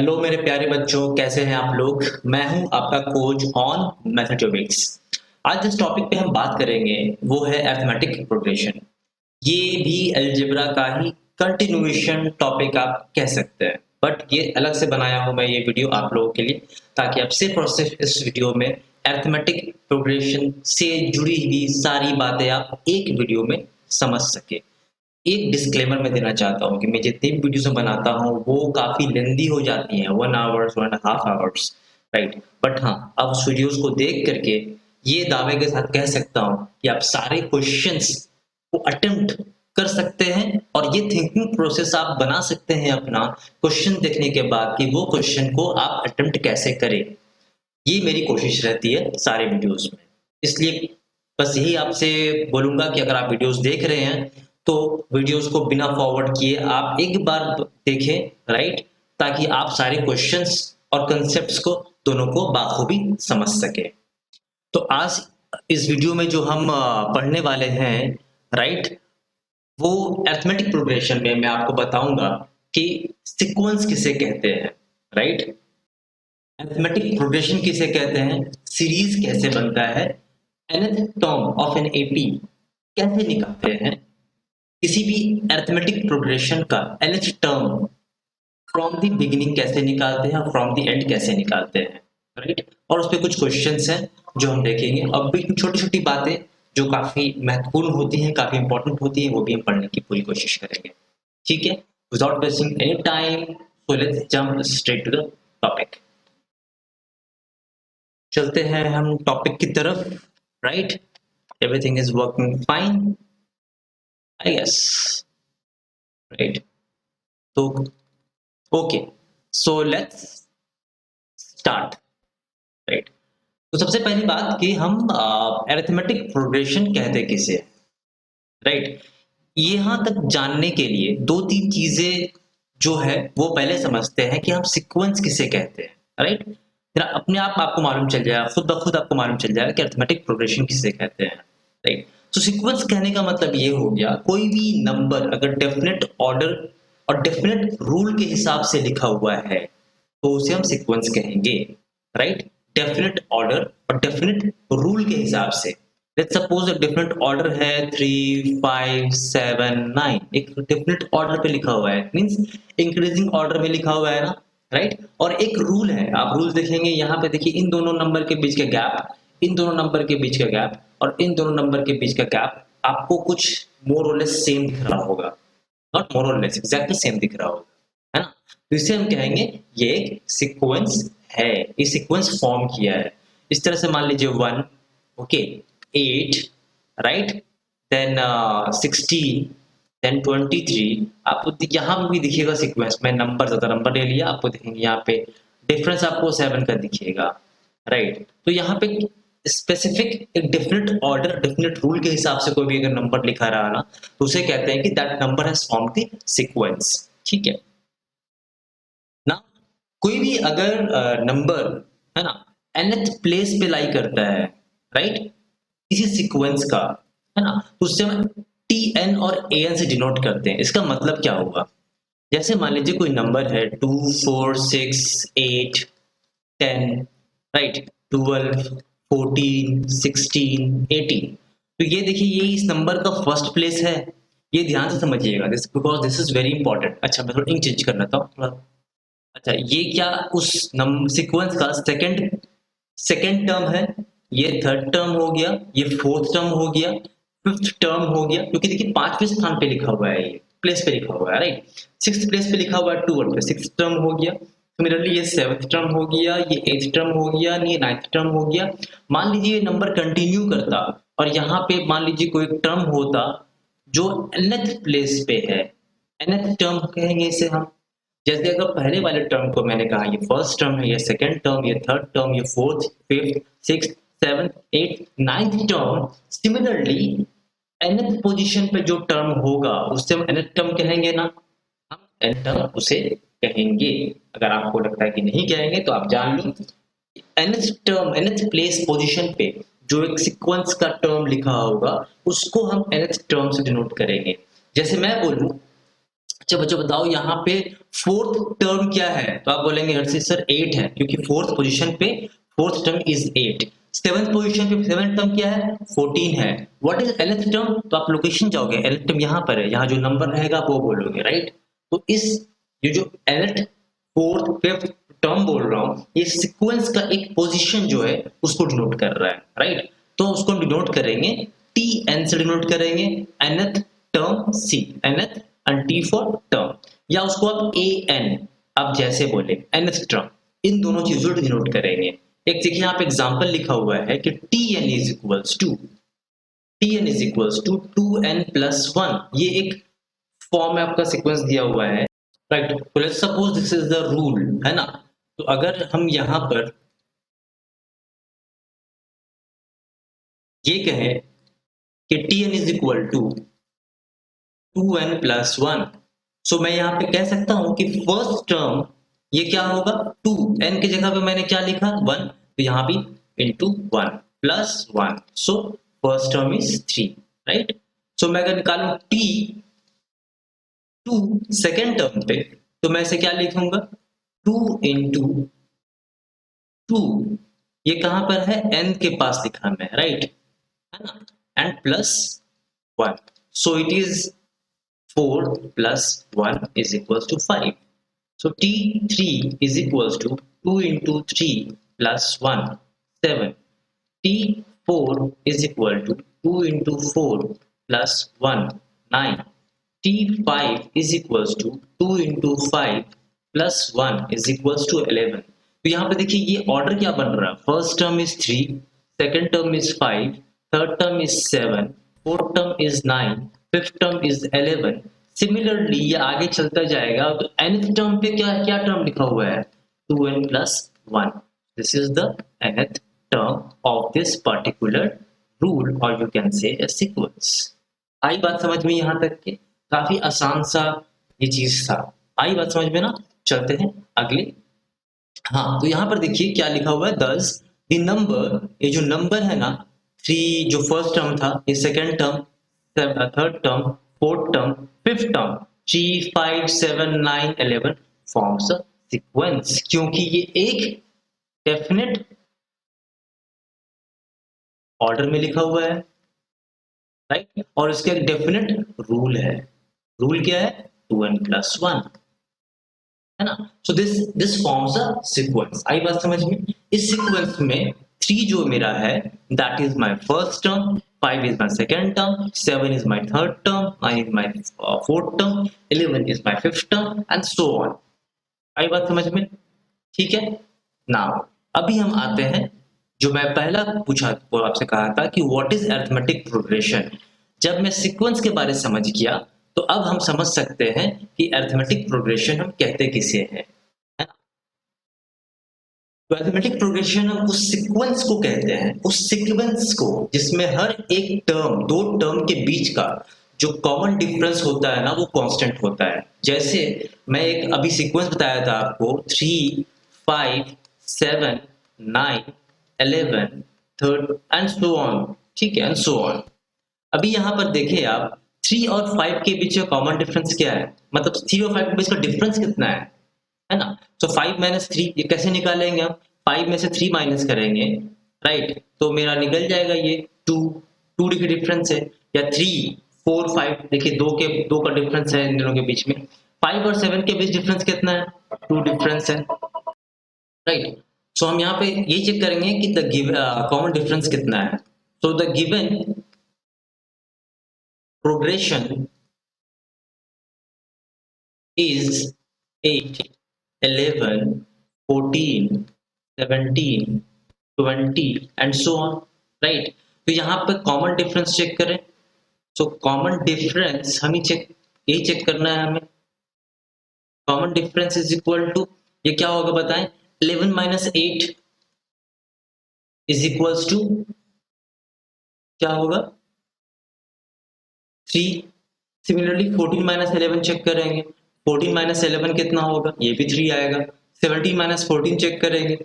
Hello मेरे प्यारे बच्चों, कैसे हैं आप लोग। मैं हूं आपका कोच ऑन मैथमेटिक्स। आज जिस टॉपिक पे हम बात करेंगे वो है अरिथमेटिक प्रोग्रेशन। ये भी अलजेब्रा का ही कंटिन्यूएशन टॉपिक आप कह सकते हैं, बट ये अलग से बनाया हूं मैं ये वीडियो आप लोगों के लिए, ताकि आप सिर्फ और सिर्फ इस वीडियो में अरिथमेटिक प्रोग्रेशन से जुड़ी हुई सारी बातें आप एक वीडियो में समझ सके। एक डिस्क्लेमर मैं देना चाहता हूँ कि मैं जितनी भी वीडियोस बनाता हूँ वो काफ़ी लेंदी हो जाती हैं, 1 आवर्स 1.5 आवर्स, राइट। बट हाँ, अब उस वीडियोस को देख करके ये दावे के साथ कह सकता हूँ कि आप सारे क्वेश्चंस को अटेम्प्ट कर सकते हैं और ये थिंकिंग प्रोसेस आप बना सकते हैं अपना क्वेश्चन देखने के बाद कि वो क्वेश्चन को आप अटेम्प्ट कैसे करें। ये मेरी कोशिश रहती है सारे वीडियोस में। इसलिए बस यही आपसे बोलूँगा कि अगर आप वीडियोस देख रहे हैं तो वीडियोस को बिना फॉरवर्ड किए आप एक बार देखें, राइट, ताकि आप सारे क्वेश्चंस और कंसेप्ट्स को दोनों को बाखूबी समझ सके। तो आज इस वीडियो में जो हम पढ़ने वाले हैं, राइट, वो अरिथमेटिक प्रोग्रेशन में मैं आपको बताऊंगा कि सीक्वेंस किसे कहते हैं, राइट। अरिथमेटिक प्रोग्रेशन किसे कहते हैं, सीरीज कैसे बनता है, nth term of an AP कैसे निकालते हैं, किसी भी अरिथमेटिक प्रोग्रेशन का nth term from the beginning कैसे निकालते हैं, फ्रॉम द एंड कैसे निकालते हैं, राइट। और उस पर कुछ क्वेश्चंस हैं जो हम देखेंगे, और भी छोटी छोटी बातें जो काफी महत्वपूर्ण होती हैं, काफी इंपॉर्टेंट होती हैं, वो भी हम पढ़ने की पूरी कोशिश करेंगे। ठीक है, without wasting any time, so let's jump straight to the topic. चलते हैं हम टॉपिक की तरफ, right. Everything is working fine I guess, right. तो okay, so let's start, right. तो सबसे पहली बात कि हम अरिथमेटिक प्रोग्रेशन कहते किसे, राइट। यहाँ तक जानने के लिए दो तीन चीजें जो है वो पहले समझते हैं कि हम सीक्वेंस किसे कहते हैं, राइट। फिर अपने आप आपको मालूम चल जाएगा, खुद ब खुद आपको मालूम चल जाएगा कि अरिथमेटिक प्रोग्रेशन किसे कहते हैं, राइट। तो सीक्वेंस कहने का मतलब ये हो गया, कोई भी नंबर अगर डेफिनेट ऑर्डर और डेफिनेट रूल के हिसाब से लिखा हुआ है तो उसे हम सीक्वेंस कहेंगे, राइट। डेफिनेट ऑर्डर और डेफिनेट रूल के हिसाब से। लेट्स सपोज डेफिनेट ऑर्डर है 3 5 7 9, एक डेफिनेट ऑर्डर पे लिखा हुआ है, मींस इंक्रीजिंग ऑर्डर में लिखा हुआ है ना, राइट। और एक रूल है, आप रूल देखेंगे यहाँ पे, देखिए इन दोनों नंबर के बीच का गैप, इन दोनों नंबर के बीच का गैप और इन दोनों नंबर के बीच का गैप आपको कुछ मोर और लेस सेम दिख रहा होगा, नॉट मोर और लेस, एग्जैक्टली सेम दिख रहा होगा, है ना। तो इसे हम कहेंगे ये एक सीक्वेंस है, ये सीक्वेंस फॉर्म किया है। इस तरह से मान लीजिए 1, ओके, 8, राइट, देन 16, देन 23। आपको यहाँ पे भी दिखेगा सीक्वेंस में, नंबर ज्यादा नंबर ले लिया, आपको दिखेंगे यहाँ पे डिफरेंस आपको 7 का दिखेगा, राइट। तो यहाँ पे स्पेसिफिक एक डेफिनेट ऑर्डर डेफिनेट रूल के हिसाब से कोई भी अगर नंबर लिखा रहा ना तो उसे कहते हैं कि that number has formed the sequence, ठीक है ना। कोई भी अगर नंबर, है ना, nth प्लेस पे लाई करता है, राइट, किसी सीक्वेंस का, है ना, तो उससे हम tn और an से डिनोट करते हैं। इसका मतलब क्या होगा, जैसे मान लीजिए कोई नंबर है 2 4 6 8 10, राइट, 12 14 16 18। तो ये देखिए, ये इस नंबर का फर्स्ट प्लेस है, ये ध्यान से समझिएगा, this because this is very important. अच्छा, मैं थोड़ा इंक चेंज कर लेता हूँ थोड़ा। अच्छा, ये क्या उस सीक्वेंस का सेकंड सेकंड टर्म है, ये थर्ड टर्म हो गया, ये फोर्थ टर्म हो गया, फिफ्थ टर्म हो गया, क्योंकि देखिए 5वें स्थान पे लिखा हुआ है, ये प्लेस पे लिखा हुआ है, राइट। 6th प्लेस पे लिखा हुआ है 12 पे, 6th टर्म हो गया। सिमिलरली ये 7th टर्म हो गया, ये 8th टर्म हो गया, ये 9th टर्म हो गया। मान लीजिए ये नंबर कंटिन्यू करता और यहाँ पे मान लीजिए कोई टर्म होता जो nth प्लेस पे है, nth टर्म कहेंगे इसे हम। जैसे अगर पहले वाले टर्म को मैंने कहा ये फर्स्ट टर्म है, ये सेकंड टर्म, ये थर्ड टर्म, ये fourth, fifth, sixth, seventh, eighth, ninth term, similarly nth position पे जो टर्म होगा उससे हम nth टर्म कहेंगे ना, हम nth टर्म उसे कहेंगे। अगर आपको लगता है कि नहीं कहेंगे तो आप जान लो, nth term, nth place position पे जो एक सीक्वेंस का टर्म लिखा होगा उसको हम nth टर्म से डिनोट करेंगे। जैसे मैं बोलूं, अच्छा बच्चों बताओ यहाँ पे फोर्थ टर्म क्या है, तो आप बोलेंगे हर्षित सर 8 है, क्योंकि फोर्थ पोजीशन पे fourth term is 8। Seventh position पे सेवंथ टर्म क्या है, 14 है। व्हाट इज एलथ टर्म, तो आप लोकेशन जाओगे, एलथ टर्म यहाँ पर है, यहाँ जो नंबर रहेगा वो बोलोगे, राइट। तो इस ये जो एलथ फोर्थ फिफ्थ टर्म बोल रहा हूँ, ये सीक्वेंस का एक पोजीशन जो है उसको डिनोट कर रहा है, राइट। तो उसको हम डिनोट करेंगे टी एन से डिनोट करेंगे, nth टर्म सी, nth and T for term, या उसको आप ए एन आप जैसे बोले nth टर्म, इन दोनों चीजों को डिनोट करेंगे। एक देखिए यहाँ पे एग्जांपल लिखा हुआ है कि T N is equals to 2n plus 1, ये एक फॉर्म में आपका सीक्वेंस दिया हुआ है, राइट। तो let's suppose this is the rule, है ना। तो अगर हम यहाँ पर ये कहें कि T N is equal to 2n plus 1, so मैं यहाँ पे कह सकता हूं कि फर्स्ट टर्म ये क्या होगा, 2, n की जगह पे मैंने क्या लिखा 1, तो यहाँ भी into 1 plus 1, so first term is 3, right. So मैं अगर निकालूं t 2 सेकेंड टर्म पे, तो मैं इसे क्या लिखूंगा 2 इंटू 2, ये कहां पर है n के पास लिखा मैं, राइट, है ना, and plus 1, so it is 4 plus 1 is equals to 5. So T3 is equals to 2 into 3 plus 1, 7. T4 is equal to 2 into 4 plus 1, 9. T5 is equals to 2 into 5 plus 1 is equals to 11. तो यहाँ पे देखिए ये order क्या बन रहा है, first term is 3, second term is 5, third term is 7, fourth term is 9, fifth term is 11। Similarly ये आगे चलता जाएगा, तो nth टर्म पे क्या क्या टर्म लिखा हुआ है 2n plus 1, this is the nth term of this particular rule, और you can say a sequence। आई बात समझ में यहाँ तक के, काफी आसान सा ये चीज था, आई बात समझ में ना। चलते हैं अगले। हाँ तो यहाँ पर देखिए क्या लिखा हुआ है, दस द नंबर, ये जो नंबर है ना 3 जो फर्स्ट टर्म था, ये second term, third term, fourth term, fifth term, 3 5 7 9 11 forms a sequence, क्योंकि ये एक डेफिनेट ऑर्डर में लिखा हुआ है, राइट, और इसका एक डेफिनेट रूल है। रूल क्या है 2n plus 1, है ना। So this forms a sequence, आई बात समझ में। इस सीक्वेंस में 3 जो मेरा है that is my first term, 5 is my second term, 7 is my third term, 9 is my fourth term, 11 is my fifth term and so on। आई बात समझ में, ठीक है। नाउ अभी हम आते हैं, जो मैं पहला पूछा आपसे कहा था कि व्हाट इज अरिथमेटिक प्रोग्रेशन। जब मैं सीक्वेंस के बारे समझ गया, तो अब हम समझ सकते हैं कि अरिथमेटिक प्रोग्रेशन हम कहते किसे हैं, है ना। तो अरिथमेटिक प्रोग्रेशन हम उस सीक्वेंस को कहते हैं, उस सीक्वेंस को जिसमें हर एक टर्म, दो टर्म के बीच का जो कॉमन डिफरेंस होता है ना, वो कांस्टेंट होता है। जैसे मैं एक अभी सीक्वेंस बताया था आपको 3 5 7 9 11 3 एंड सो ऑन, ठीक है, एंड सो ऑन। अभी यहाँ पर देखिए आप 3 और 5 के बीच का कॉमन डिफरेंस क्या है, मतलब 3 और 5 के बीच का डिफरेंस कितना है ना। तो 5 माइनस 3 ये कैसे निकालेंगे हम, 5 में से 3 माइनस करेंगे, राइट, तो मेरा निकल जाएगा ये 2 डिग्री डिफरेंस है, या 3 4 5 देखिए 2 का डिफरेंस है इन दोनों के बीच में। 5 और 7 के बीच डिफरेंस कितना है, 2 डिफरेंस है, राइट। सो हम यहाँ पे ये चेक करेंगे कि द कॉमन डिफरेंस कितना है। सो the given progression is 8 11 14 17 20 and so on, right। तो यहाँ पे कॉमन डिफरेंस चेक करें। सो कॉमन डिफरेंस हम यही चेक करना है हमें। Common difference is equal to, ये क्या होगा बताएं, 11 माइनस 8 इज इक्वल्स टू क्या होगा 3। सिमिलरली 14 माइनस 11 चेक करेंगे, 14 माइनस 11 कितना होगा, ये भी 3 आएगा। 17 माइनस 14 चेक करेंगे,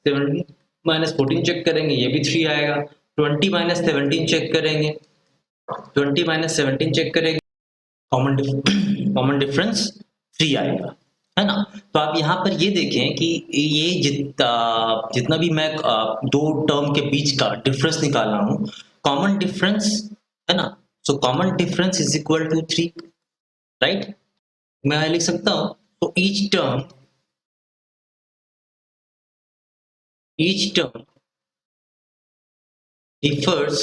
17 माइनस 14 चेक करेंगे, ये भी 3 आएगा। 20 माइनस 17 चेक करेंगे, 20 माइनस 17 चेक करेंगे, कॉमन डिफरेंस 3 आएगा, है ना। तो आप यहाँ पर ये देखें कि ये जितना भी मैं दो टर्म के बीच का डिफरेंस निकाल रहा हूँ, कॉमन डिफरेंस, है ना। So common difference is equal to 3, right. मैं लिख सकता हूँ, तो each term differs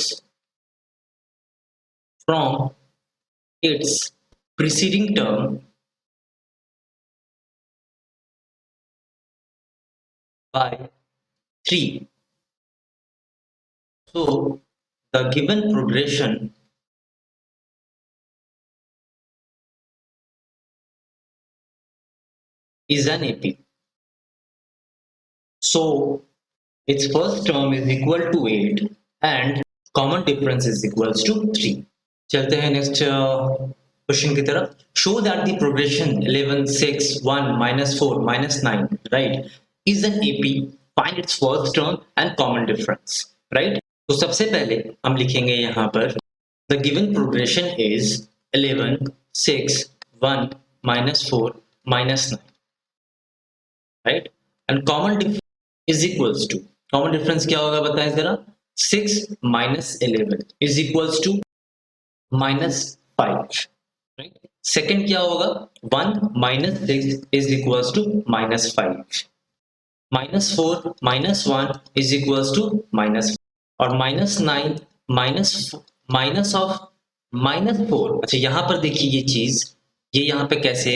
from its preceding term by 3. So the given progression is an AP. So its first term is equal to 8 and common difference is equals to 3. चलते हैं next question की तरफ. Show that the progression 11 6 1 -4 -9 right is an AP. Find its first term and common difference, right. तो सबसे पहले हम लिखेंगे यहाँ पर the given progression is 11 6 1 -4 -9, right. And common difference is equals to, common difference क्या होगा बताएं जरा. 6 - 11 is equals to -5, right. Second क्या होगा, 1 - 6 is equals to -5, -4 -1 is equals to -, और -9 माइनस ऑफ -4. अच्छा यहाँ पर देखिए ये चीज, ये यहाँ पे कैसे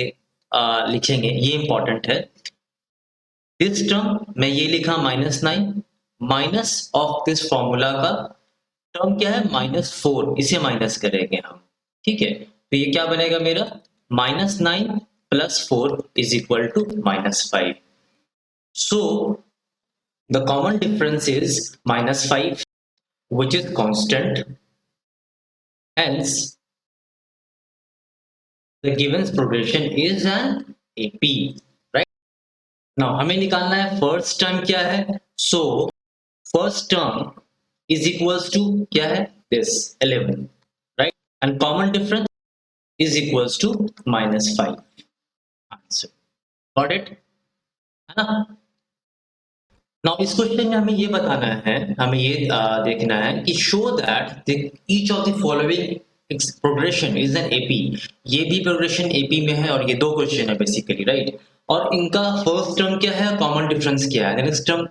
लिखेंगे ये इंपॉर्टेंट है. दिस टर्म मैं ये लिखा -9 माइनस ऑफ दिस फॉर्मूला का टर्म क्या है -4, इसे माइनस करेंगे हम, ठीक है. तो ये क्या बनेगा मेरा, -9 + 4 is equal to -5. So the common difference is -5 which is constant, hence the given progression is an AP, right. now हमें निकालना है फर्स्ट टर्म क्या है. सो first term is equals to क्या है this 11, right, and common difference is equals to -5. Answer got it, है ना. Now इस क्वेश्चन में हमें ये बताना है, हमें ये देखना है कि show that each of the following progression is an AP. ये भी प्रोग्रेशन एपी में है और ये दो क्वेश्चन है बेसिकली, राइट. और इनका फर्स्ट टर्म क्या है, कॉमन डिफरेंस क्या है, next term,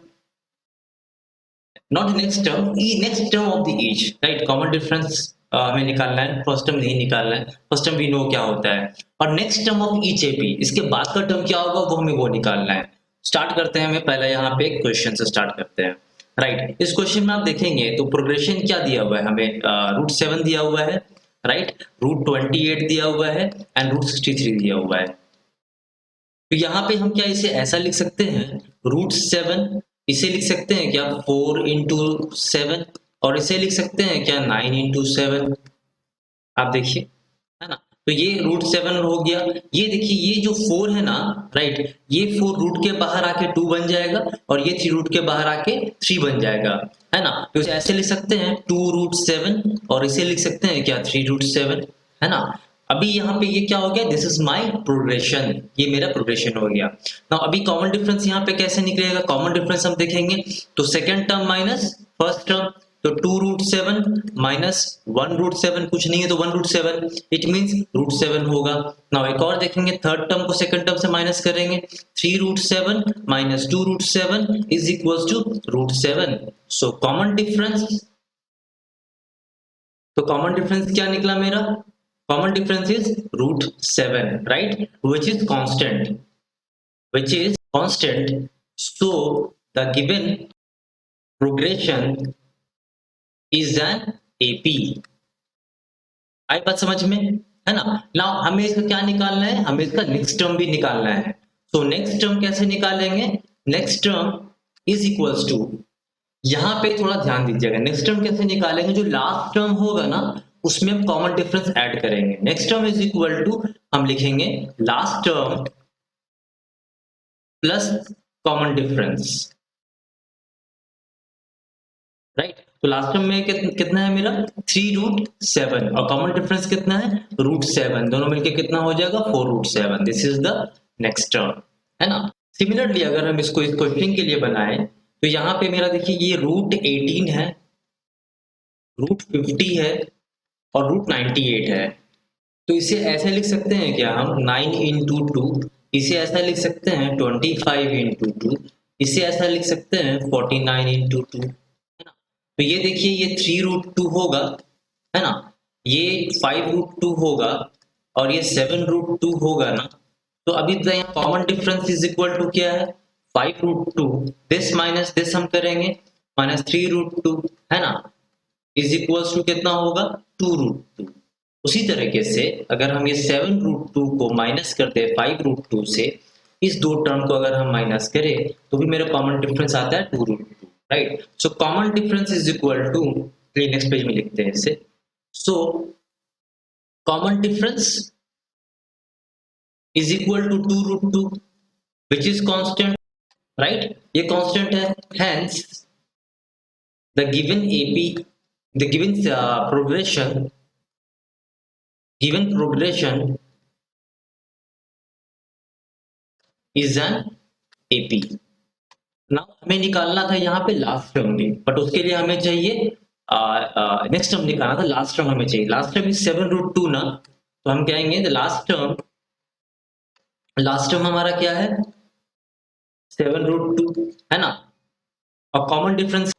not next term, next term of the each, right. Common difference हमें निकालना है, फर्स्ट टर्म नहीं निकालना है. फर्स्ट टर्म वी नो क्या होता है, और next term of each AP, इसके बाद का टर्म क्या होगा वो हमें वो निकालना है. स्टार्ट करते हैं, हमें पहले यहाँ पे क्वेश्चन से स्टार्ट करते हैं, राइट. इस क्वेश्चन में आप देखेंगे तो प्रोग्रेशन क्या दिया हुआ है हमें, √7 दिया हुआ है, राइट. √28 दिया हुआ है एंड √63 दिया हुआ है. तो यहाँ पे हम क्या इसे ऐसा लिख सकते हैं, √7 इसे लिख सकते हैं क्या 4 × 7, और इसे लिख सकते हैं क्या 9 × 7. आप देखिए, है ना. तो ये √7 हो गया. ये देखिए ये जो 4 है ना, राइट, ये 4 रूट के बाहर आके 2 बन जाएगा, और ये 3 रूट के बाहर आके 3 बन जाएगा, है ना. तो इसे ऐसे लिख सकते हैं 2√7, और इसे लिख सकते हैं क्या 3√7, है ना. अभी यहाँ पे ये क्या हो गया, दिस इज माई प्रोग्रेशन, ये मेरा प्रोग्रेशन हो गया. ना अभी कॉमन डिफरेंस यहाँ पे कैसे निकलेगा, कॉमन डिफरेंस हम देखेंगे तो second term minus first term, तो 2√7 माइनस 1√7, कुछ नहीं है तो 1√7, इट मींस √7 होगा. नाउ एक और देखेंगे, थर्ड टर्म को सेकंड टर्म से माइनस करेंगे, 3√7 minus 2√7 is equals to √7. So common difference, तो कॉमन डिफरेंस क्या निकला मेरा, common difference is √7, right, which is constant, so the given progression is an AP. आई बात समझ में, है ना. नाउ हमें इसका क्या निकालना है, हमें इसका नेक्स्ट टर्म भी निकालना है. सो नेक्स्ट टर्म कैसे निकालेंगे, next term is equals to, यहाँ पे थोड़ा ध्यान दीजिएगा, नेक्स्ट टर्म कैसे निकालेंगे, जो लास्ट टर्म होगा ना उसमें हम कॉमन डिफरेंस ऐड करेंगे. Next term is equal to हम लिखेंगे last term plus common difference, right. तो लास्ट टर्म में कितना है मेरा 3√7 और कॉमन डिफरेंस कितना है √7, दोनों मिलके कितना हो जाएगा 4√7। This is the next term, है ना। सिमिलरली अगर हम इसको इस क्वेश्चन के लिए बनाएं तो यहाँ पे मेरा देखिए ये √18 है, √50 है और √98 है। तो इसे ऐसे लिख सकते हैं क्या हम 9 इंटू 2, इसे ऐसा लिख सकते हैं 25 इंटू 2, इसे ऐसा लिख सकते हैं 49 इंटू 2, है ना। तो ये देखिए ये 3√2 होगा, है ना, ये 5√2 होगा और ये 7√2 होगा ना। तो अभी तो यहाँ common difference is equal to क्या है 5√2, दिस माइनस दिस हम करेंगे माइनस 3√2, है ना, इज इक्वल्स टू कितना होगा 2√2। उसी तरीके से अगर हम ये 7√2 को माइनस कर दे 5√2 से, इस दो टर्म को अगर हम माइनस करें तो भी मेरा कॉमन डिफरेंस आता है 2√2, right. So common difference is equal to, next page में लिखते हैं इसे। So common difference is equal to 2√2 which is constant, right, ये कांस्टेंट है। Hence the given AP, the given progression, given progression is an AP। Now हमें निकालना था यहाँ पे लास्ट टर्म भी, बट उसके लिए हमें चाहिए नेक्स्ट टर्म निकालना था, लास्ट टर्म हमें चाहिए। लास्ट टर्म इज 7√2 ना, तो हम कहेंगे द लास्ट टर्म हमारा क्या है 7√2, है ना, और कॉमन डिफरेंस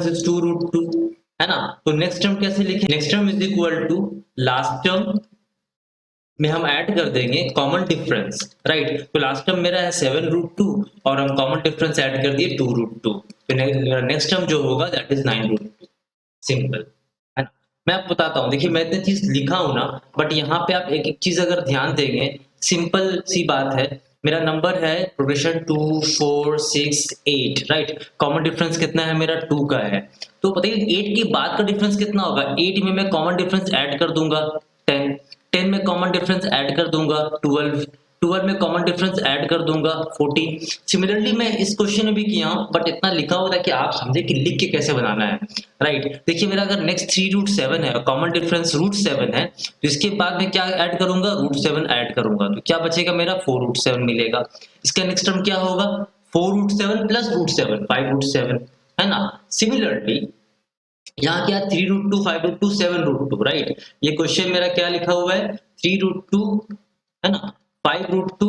इज 2√2, है ना। तो नेक्स्ट टर्म कैसे लिखें, next term is equal to last term में हम ऐड कर देंगे कॉमन डिफरेंस, राइट। तो लास्ट टर्म मेरा है 7√2 और हम कॉमन डिफरेंस ऐड कर दिए 2√2, तो नेक्स्ट टर्म जो होगा दैट इज 9√2। सिंपल, है ना। मैं आपको बताता हूँ, देखिए मैं इतनी चीज लिखा हूं ना, बट यहाँ पे आप एक एक चीज अगर ध्यान देंगे, सिंपल सी बात है। मेरा नंबर है प्रोग्रेशन 2 4 6 8, राइट। कॉमन डिफरेंस कितना है मेरा 2 का है, तो बताइए 8 के बाद का डिफरेंस कितना होगा। 8 में मैं कॉमन डिफरेंस ऐड कर दूंगा 10, 10 में कॉमन डिफरेंस ऐड कर दूंगा 12, 12 में कॉमन डिफरेंस ऐड कर दूंगा 14। सिमिलरली मैं इस क्वेश्चन में भी किया हूं, बट इतना लिखा होता है कि आप समझे कि लिख के कैसे बनाना है, राइट। देखिए मेरा अगर नेक्स्ट 3√7 है और कॉमन डिफरेंस √7 है, तो इसके बाद में क्या ऐड करूंगा √7 ऐड करूंगा, तो क्या बचेगा मेरा 4√7 मिलेगा। इसका नेक्स्ट टर्म क्या होगा 4√7 प्लस √7 5√7, है ना। सिमिलरली यहाँ क्या 3√2 5√2 7√2, राइट। ये क्वेश्चन मेरा क्या लिखा हुआ है 3√2, है ना, 5√2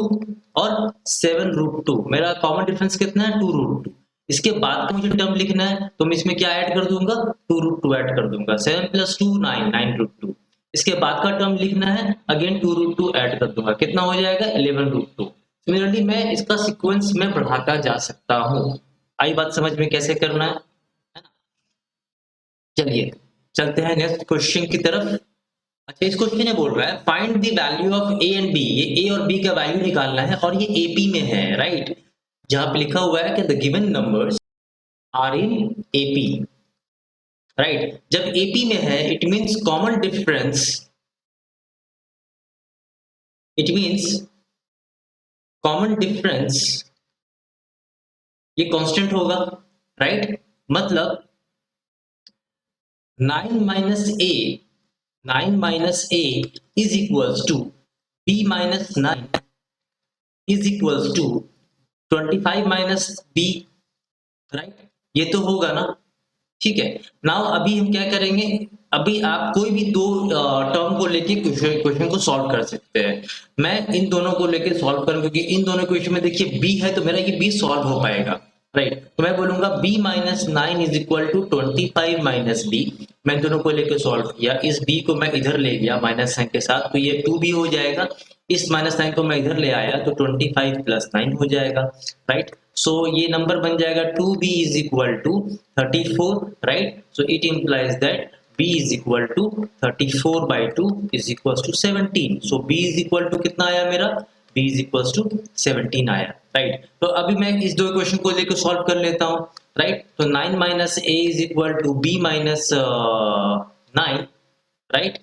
और 7√2। मेरा कॉमन डिफरेंस कितना है 2√2। इसके बाद का मुझे टर्म लिखना है, तो मैं इसमें क्या ऐड कर दूंगा 2√2 ऐड कर दूंगा, 7 + 2 9 9√2। इसके बाद का टर्म लिखना है, अगेन 2√2 ऐड कर दूंगा, कितना हो जाएगा 11√2। सिमिलरली मैं इसका सीक्वेंस में बढ़ाता जा सकता हूँ। आई बात समझ में कैसे करना है। चलिए चलते हैं नेक्स्ट क्वेश्चन की तरफ। अच्छा, इस क्वेश्चन में बोल रहा है find the value of a and b, ये ए और बी का वैल्यू निकालना है और ये एपी में है, राइट। जहां पे लिखा हुआ है कि the given numbers are in AP, right. जब एपी में है it means common difference, it means common difference ये कांस्टेंट होगा, राइट। मतलब 9 minus a is equals to b minus 9 is equals to 25 minus b, right. ये तो होगा ना, ठीक है। नाउ अभी हम क्या करेंगे, अभी आप कोई भी दो टर्म को लेके क्वेश्चन को सॉल्व कर सकते हैं। मैं इन दोनों को लेके सॉल्व करूंगा क्योंकि इन दोनों क्वेश्चन में देखिए b है तो मेरा ये b सॉल्व हो पाएगा, राइट। तो मैं बोलूंगा b minus 9 is equal to 25 minus b। मैं दोनों को लेकर सॉल्व किया, इस b को मैं इधर ले गया माइनस साइन के साथ, तो ये 2b हो जाएगा। इस माइनस साइन को मैं इधर ले आया तो 25 + 9 हो जाएगा, राइट। सो ये नंबर बन जाएगा 2b is equal to 34, right. So it implies that b is equal to 34/2 is equals to 17। So b is equal to कितना आया मेरा, b is equals to 17 आया, राइट। तो अभी मैं इस दो क्वेश्चन को लेकर सॉल्व कर लेता हूँ, राइट। तो 9 minus a is equal to b minus 9, right.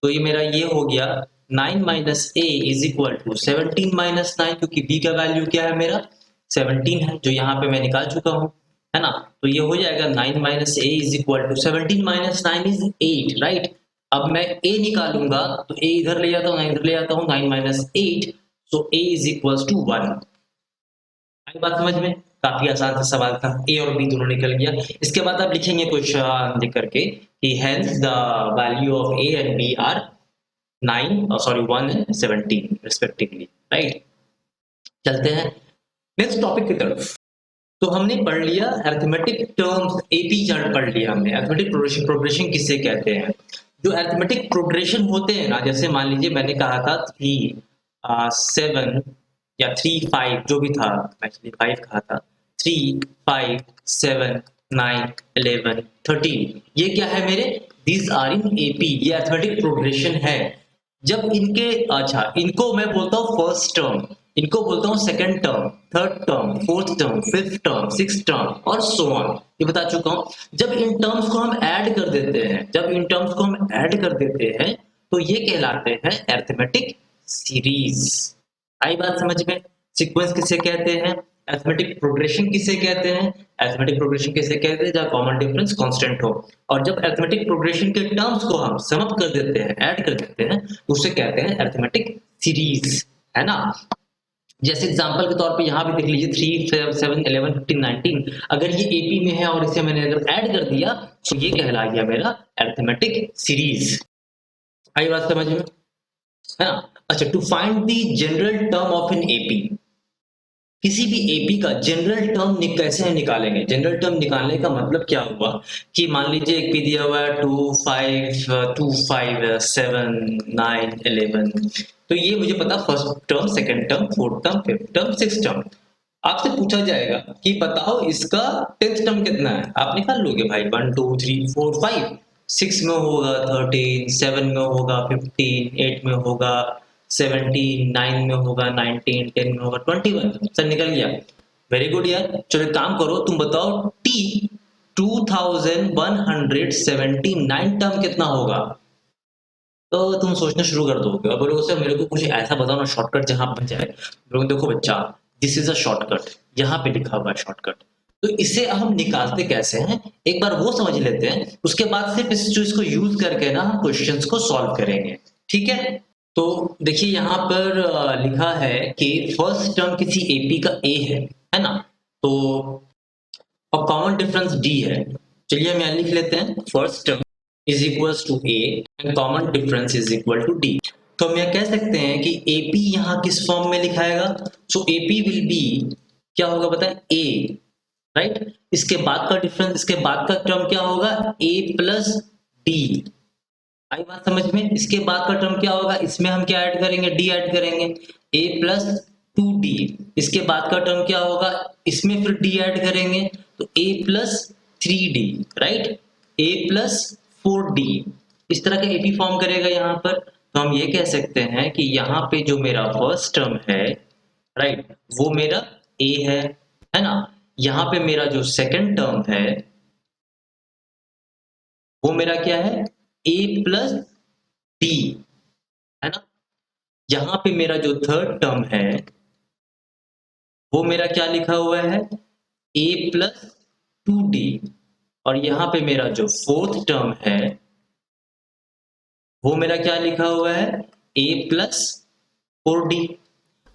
तो ये मेरा ये हो गया 9 minus a is equal to 17 minus 9, क्योंकि b का वैल्यू क्या है मेरा 17 है, जो यहाँ पे मैं निकाल चुका हूँ, है ना। तो ये हो जाएगा 9 minus a is equal to 17 minus 9 is 8, right. अब मैं ए निकालूंगा तो ए इधर ले जाता हूँ, 9 इधर ले जाता हूँ, 9 minus 8, so a is equal to 1। आई बात समझ में? काफी आसान सा सवाल था, ए और बी दोनों निकल गया। इसके बाद आप लिखेंगे क्वेश्चन लिख करके कि hence the value of a and b are 1 and 17 respectively, right. चलते हैं नेक्स्ट टॉपिक की तरफ। तो हमने पढ़ लिया अरिथमेटिक टर्म्स, एपी चार्ट पढ़ लिया हमने। अरिथमेटिक प्रोग्रेशन, प्रोग्रेशन किसे कहते हैं? जो अरिथमेटिक प्रोग्रेशन होते हैं ना, जैसे मान लीजिए मैंने कहा था 3 7 या 3 5 जो भी था, एक्चुअली 5 कहा था, 3 5 7 9 11 13, ये क्या है मेरे? दीज आर इन एपी, ये अरिथमेटिक प्रोग्रेशन है। जब इनके, अच्छा इनको मैं बोलता हूँ फर्स्ट टर्म, इनको बोलता हूँ second term, third term, fourth term, fifth term, sixth term और सो ऑन, ये बता चुका हूँ। जब इन टर्म्स को हम ऐड कर देते हैं, जब इन टर्म्स को हम ऐड कर देते हैं तो ये कहलाते हैं अरिथमेटिक सीरीज। आई बात समझ में? सीक्वेंस किसे कहते हैं? अरिथमेटिक प्रोग्रेशन किसे कहते हैं? अरिथमेटिक प्रोग्रेशन किसे कहते हैं? जहाँ कॉमन डिफरेंस कांस्टेंट हो। और जब अरिथमेटिक प्रोग्रेशन के टर्म्स को हम सम अप कर देते हैं, ऐड कर देते हैं, तो उसे कहते हैं अरिथमेटिक सीरीज, है ना। जैसे एग्जांपल के तौर पे यहाँ पे देख लीजिए 3 7 11 15 19, अगर ये एपी में है और इसे मैंने अगर ऐड कर दिया तो ये कहला गया मेरा अरिथमेटिक सीरीज। आई बात समझ में, है ना। अच्छा, to find the general term of an AP, किसी भी एपी का जनरल टर्म कैसे निकालेंगे? जनरल टर्म निकालने का मतलब क्या हुआ कि मान लीजिए एक पी दिया हुआ है 2 5 7 9 11, तो ये मुझे पता first term, second term, fourth term, fifth term, sixth term. आपसे पूछा जाएगा कि बताओ इसका 10th टर्म कितना है, आप निकाल लोगे भाई 1 2 3 4 5, 6 में होगा 13, 7 में होगा 15, 8 में होगा 17, 9 में होगा 19, 10 में होगा 21, सर निकल गया। वेरी गुड यार। चलो एक काम करो, तुम बताओ टी 2179 टर्म कितना होगा? तो तुम सोचना शुरू कर दोगे और बोलोगे सर मेरे को कुछ ऐसा बताओ ना शॉर्टकट जहां बन जाए। बोलोगे देखो बच्चा, दिस इज अ शॉर्टकट, यहाँ पे लिखा हुआ है शॉर्टकट। तो इसे हम निकालते कैसे हैं एक बार वो समझ लेते हैं, उसके बाद सिर्फ इस चीज को यूज करके ना हम क्वेश्चंस को सॉल्व करेंगे, ठीक है। तो देखिए यहाँ पर लिखा है कि फर्स्ट टर्म किसी एपी का ए है ना, तो और कॉमन डिफरेंस डी है। चलिए हम यहाँ लिख लेते हैं first term is equal to a and common difference is equal to d. तो हम यह कह सकते हैं कि एपी यहाँ किस फॉर्म में लिखाएगा? सो एपी विल बी, क्या होगा बताएं, ए, राइट। इसके बाद का डिफरेंस, इसके बाद का टर्म क्या होगा? ए प्लस डी। आई बात समझ में? इसके बाद का टर्म क्या होगा? इसमें हम क्या ऐड करेंगे? डी ऐड करेंगे, ए प्लस 2d। इसके बाद का टर्म क्या होगा? इसमें फिर डी ऐड करेंगे तो a plus 3d, right, a plus 4d। इस तरह का एपी फॉर्म करेगा यहाँ पर। तो हम ये कह सकते हैं कि यहाँ पे जो मेरा फर्स्ट टर्म है, राइट, वो मेरा a है ना। यहाँ पे मेरा जो सेकंड टर्म है वो मेरा क्या है? a प्लस डी, है ना। यहाँ पे मेरा जो थर्ड टर्म है वो मेरा क्या लिखा हुआ है? a plus 2d। और यहाँ पे मेरा जो फोर्थ टर्म है वो मेरा क्या लिखा हुआ है? a plus 4d।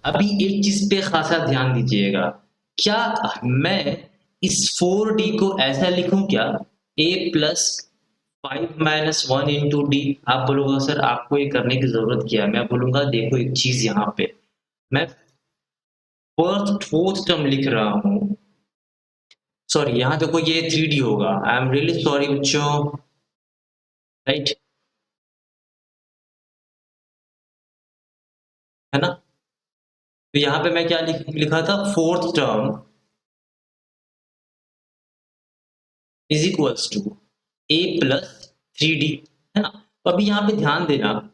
अभी एक चीज पे खासा ध्यान दीजिएगा, क्या मैं इस 4d को ऐसा लिखूं क्या? a plus 5 minus 1 into d. आप बोलोगे सर आपको ये करने की जरूरत क्या है? मैं बोलूंगा देखो एक चीज, यहाँ पे मैं फर्स्ट फोर्थ टर्म लिख रहा हूँ, सॉरी यहाँ देखो ये 3d होगा, आई एम रियली सॉरी बच्चों, राइट, है ना। तो यहाँ पे मैं क्या लिखा था? Fourth term is equals to a plus 3d, है ना। तो अभी यहाँ पे ध्यान देना,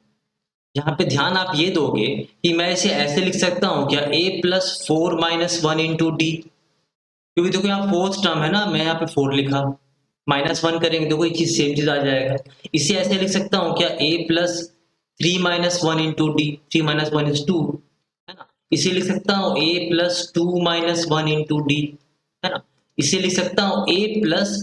यहाँ पे ध्यान आप ये दोगे कि मैं इसे ऐसे लिख सकता हूँ क्या? a plus 4 minus 1 into D, क्योंकि देखो यहाँ फोर्थ टर्म है ना, मैं यहाँ पे 4 लिखा, माइनस 1 करेंगे देखो ये चीज सेम चीज आ जाएगा। इसे ऐसे लिख सकता हूँ क्या? a plus 3 minus 1 into D, 3 minus 1 is 2, है ना। इसे लिख सकता हूँ a plus 2 minus 1 into d, है ना। इसे लिख सकता हूं a plus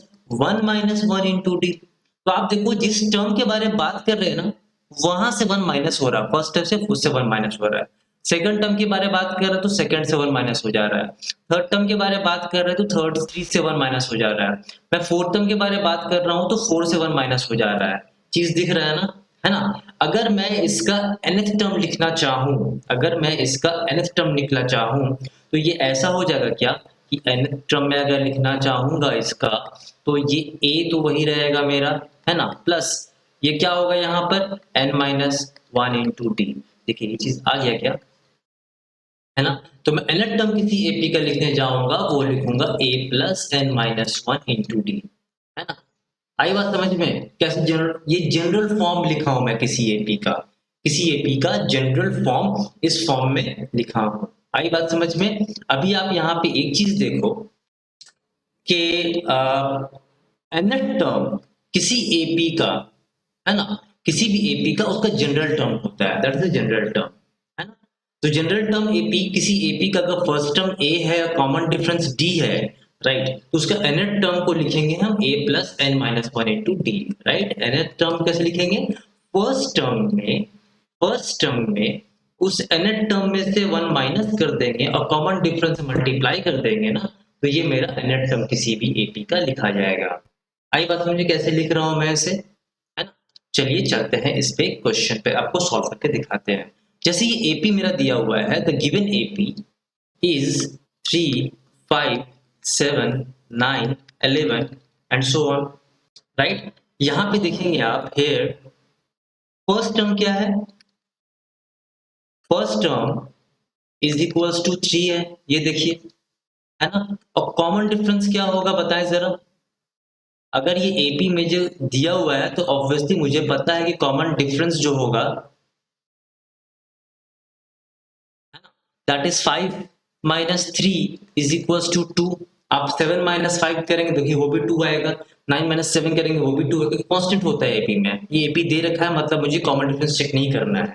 1 minus 1 into d. तो आप देखो जिस टर्म के बारे में बात कर रहे हैं ना, वहां से 1 माइनस हो रहा है, फर्स्ट टर्म से उससे 1 माइनस हो रहा है। सेकंड टर्म के बारे में बात कर रहे हैं तो सेकंड से 1 माइनस हो जा रहा है। थर्ड टर्म के बारे में बात कर रहे हैं तो थर्ड 3 से 1 माइनस हो जा रहा है। मैं फोर्थ टर्म के बारे में बात कर रहा हूं तो 4 से 1 माइनस हो जा रहा है। चीज दिख रहा है ना, है ना। अगर मैं इसका nth टर्म लिखना चाहूं, अगर मैं इसका nth टर्म लिखना चाहूं तो ये ऐसा हो जाएगा क्या कि nth टर्म में अगर लिखना चाहूंगा इसका, तो ये a तो वही रहेगा मेरा, है ना, प्लस ये क्या होगा यहाँ पर n माइनस 1 इंटू डी। देखिए ये चीज आ गया क्या, है ना। तो मैं nth टर्म किसी एपी का लिखने जाऊंगा, वो लिखूंगा a plus n minus 1 into d, है ना। आई बात समझ में, कैसे जनरल, ये जनरल फॉर्म लिखा हूं मैं किसी एपी का, किसी एपी का जनरल फॉर्म इस फॉर्म में लिखा हूं। आई बात समझ में। अभी आप यहाँ पे एक चीज देखो कि nth टर्म किसी एपी का, है ना, किसी भी एपी का उसका जनरल टर्म होता है, दैट इज जनरल टर्म, है ना। तो जनरल टर्म एपी, किसी एपी का अगर फर्स्ट टर्म ए है, कॉमन डिफरेंस डी है, राइट, तो उसका nth टर्म को लिखेंगे हम a plus n minus 1 into d, right. nth term कैसे लिखेंगे, फर्स्ट टर्म में उस nth टर्म में से 1 माइनस कर देंगे और कॉमन डिफरेंस मल्टीप्लाई कर देंगे ना, तो ये मेरा nth टर्म किसी भी एपी का लिखा जाएगा। आई बात समझे कैसे लिख रहा हूं मैं इसे, है ना। चलिए चलते हैं इस पे, क्वेश्चन पे आपको सॉल्व करके दिखाते हैं। जैसे ये एपी मेरा दिया हुआ है, the given AP is 3 5 7 9 11 and so on, right. यहां पे देखेंगे आप, हेयर फर्स्ट टर्म क्या है, first term is equals to 3 है, ये देखिए, है ना। और कॉमन डिफरेंस क्या होगा बताएं जरा। अगर ये एपी में जो दिया हुआ है तो ऑब्वियसली मुझे पता है कि कॉमन डिफरेंस जो होगा, that is 5 minus 3 is equals to 2। आप 7 माइनस 5 करेंगे देखिए वो भी 2 आएगा, 9 माइनस 7 करेंगे वो भी 2 आएगा, कांस्टेंट होता है एपी में। ये एपी दे रखा है मतलब मुझे कॉमन डिफरेंस चेक नहीं करना है,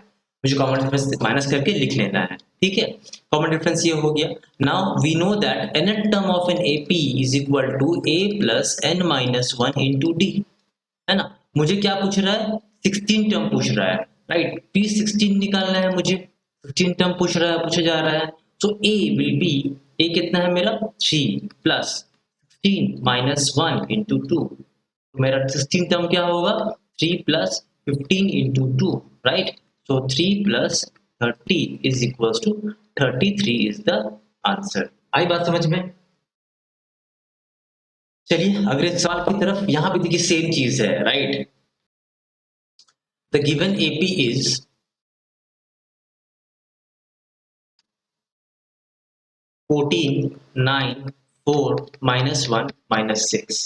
मुझे कॉमन डिफरेंस माइनस करके लिख लेना है, ठीक है। कॉमन डिफरेंस ये हो गया। Now we know that nth term of an AP is equal to a plus n minus 1 into d, है ना। मुझे क्या पूछ रहा है, 16 टर्म पूछ रहा है, राइट। p16 निकालना है मुझे, 15 टर्म पूछा जा रहा है। सो a विल बी, a कितना है मेरा 3 प्लस 15 माइनस 1 इंटू 2, मेरा 16 टर्म क्या होगा 3 plus 15 into 2, right. So 3 plus 30 is equals to 33 is the answer. आई बात समझ में। चलिए अगले सवाल की तरफ। यहां पे देखिए सेम चीज है, right. The given AP is 14 9 4 minus 1 minus 6।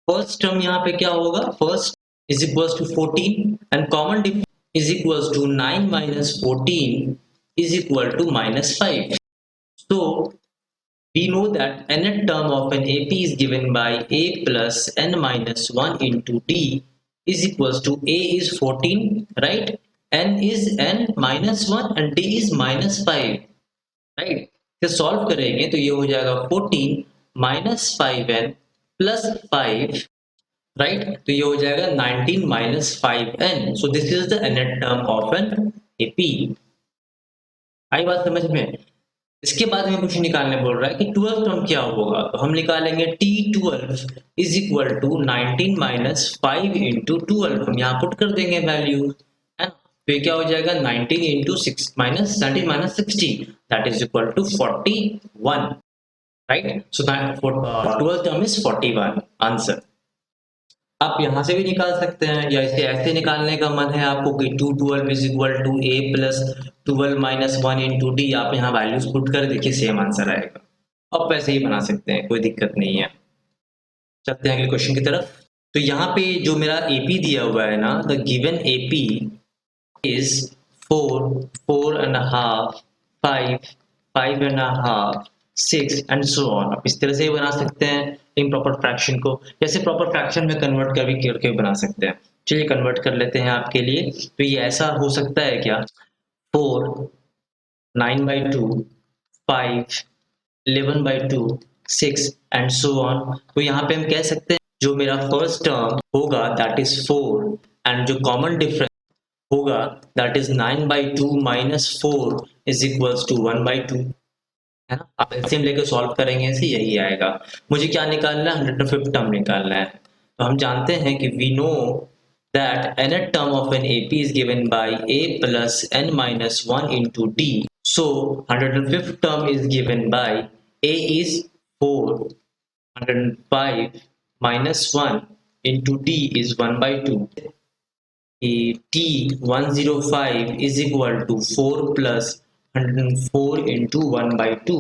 First term यहाँ पे क्या होगा, first is equals to 14 and common difference is equals to 9 minus 14 is equal to minus 5। So we know that nth term of an AP is given by a plus n minus 1 into d is equals to a is 14, right, n is n minus 1 and d is minus 5, right। इसे solve करेंगे तो ये हो जाएगा 14 minus 5n plus 5, right. तो ये हो जाएगा 19 minus 5n। So this is the nth term of an AP। आई बात समझ में। इसके बाद में कुछ निकालने बोल रहा है कि 12 टर्म क्या होगा, तो हम निकालेंगे T12 is equal to 19 minus 5 into 12, हम यहाँ पुट कर देंगे वैल्यू, है ना। तो ये क्या हो जाएगा 19 into 6 minus 19 minus 60 that is equal to 41, right. So 12 term is 41 answer. आप यहाँ से भी निकाल सकते हैं या इसे ऐसे निकालने का मन है आपको कि 212 is equal to a plus 12 minus 1 into d, आप यहाँ वैल्यूज पुट कर देखिए सेम आंसर आएगा। अब वैसे ही बना सकते हैं, कोई दिक्कत नहीं है। चलते हैं अगले क्वेश्चन की तरफ। तो यहाँ पे जो मेरा एपी दिया हुआ है ना, the given AP is 4 4 and half 5 5 and half 6 and so on. आप इस तरह से ही बना सकते हैं इम्प्रॉपर फ्रैक्शन को, जैसे प्रॉपर फ्रैक्शन में कन्वर्ट करके बना सकते हैं। चलिए कन्वर्ट कर लेते हैं आपके लिए। तो ये ऐसा हो सकता है क्या, 4 9 by 2 5 11 by 2 6 and so on. तो यहाँ पे हम कह सकते हैं जो मेरा फर्स्ट टर्म होगा दैट इज 4 एंड जो कॉमन डिफरेंस होगा that is 9/2 minus 4 is equals to 1/2, है ना। आप एलसीएम लेके सॉल्व करेंगे ऐसे यही आएगा। मुझे क्या निकालना है, 105 टर्म निकालना है। तो हम जानते हैं कि we know that nth term of an AP is given by a plus n minus 1 into d. So 105th term is given by a is 4, 105 minus 1 into d is 1/2. A T105 is equal to 4 plus 104 into 1/2,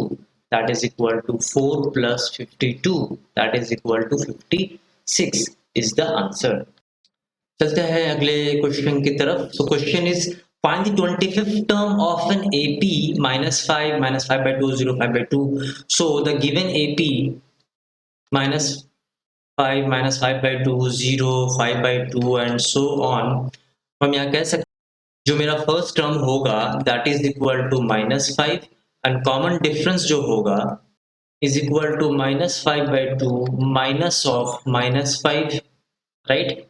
that is equal to 4 plus 52, that is equal to 56 is the answer. चलते हैं अगले question की तरफ। So question is find the 25th term of an AP -5 -5/2 0 5/2। So the given AP -5 -5/2 0 5/2 and so on. हम यहाँ कह सकते हैं जो मेरा फर्स्ट टर्म होगा that is equal to -5 and common difference जो होगा is equal to -5/2 minus of -5, right.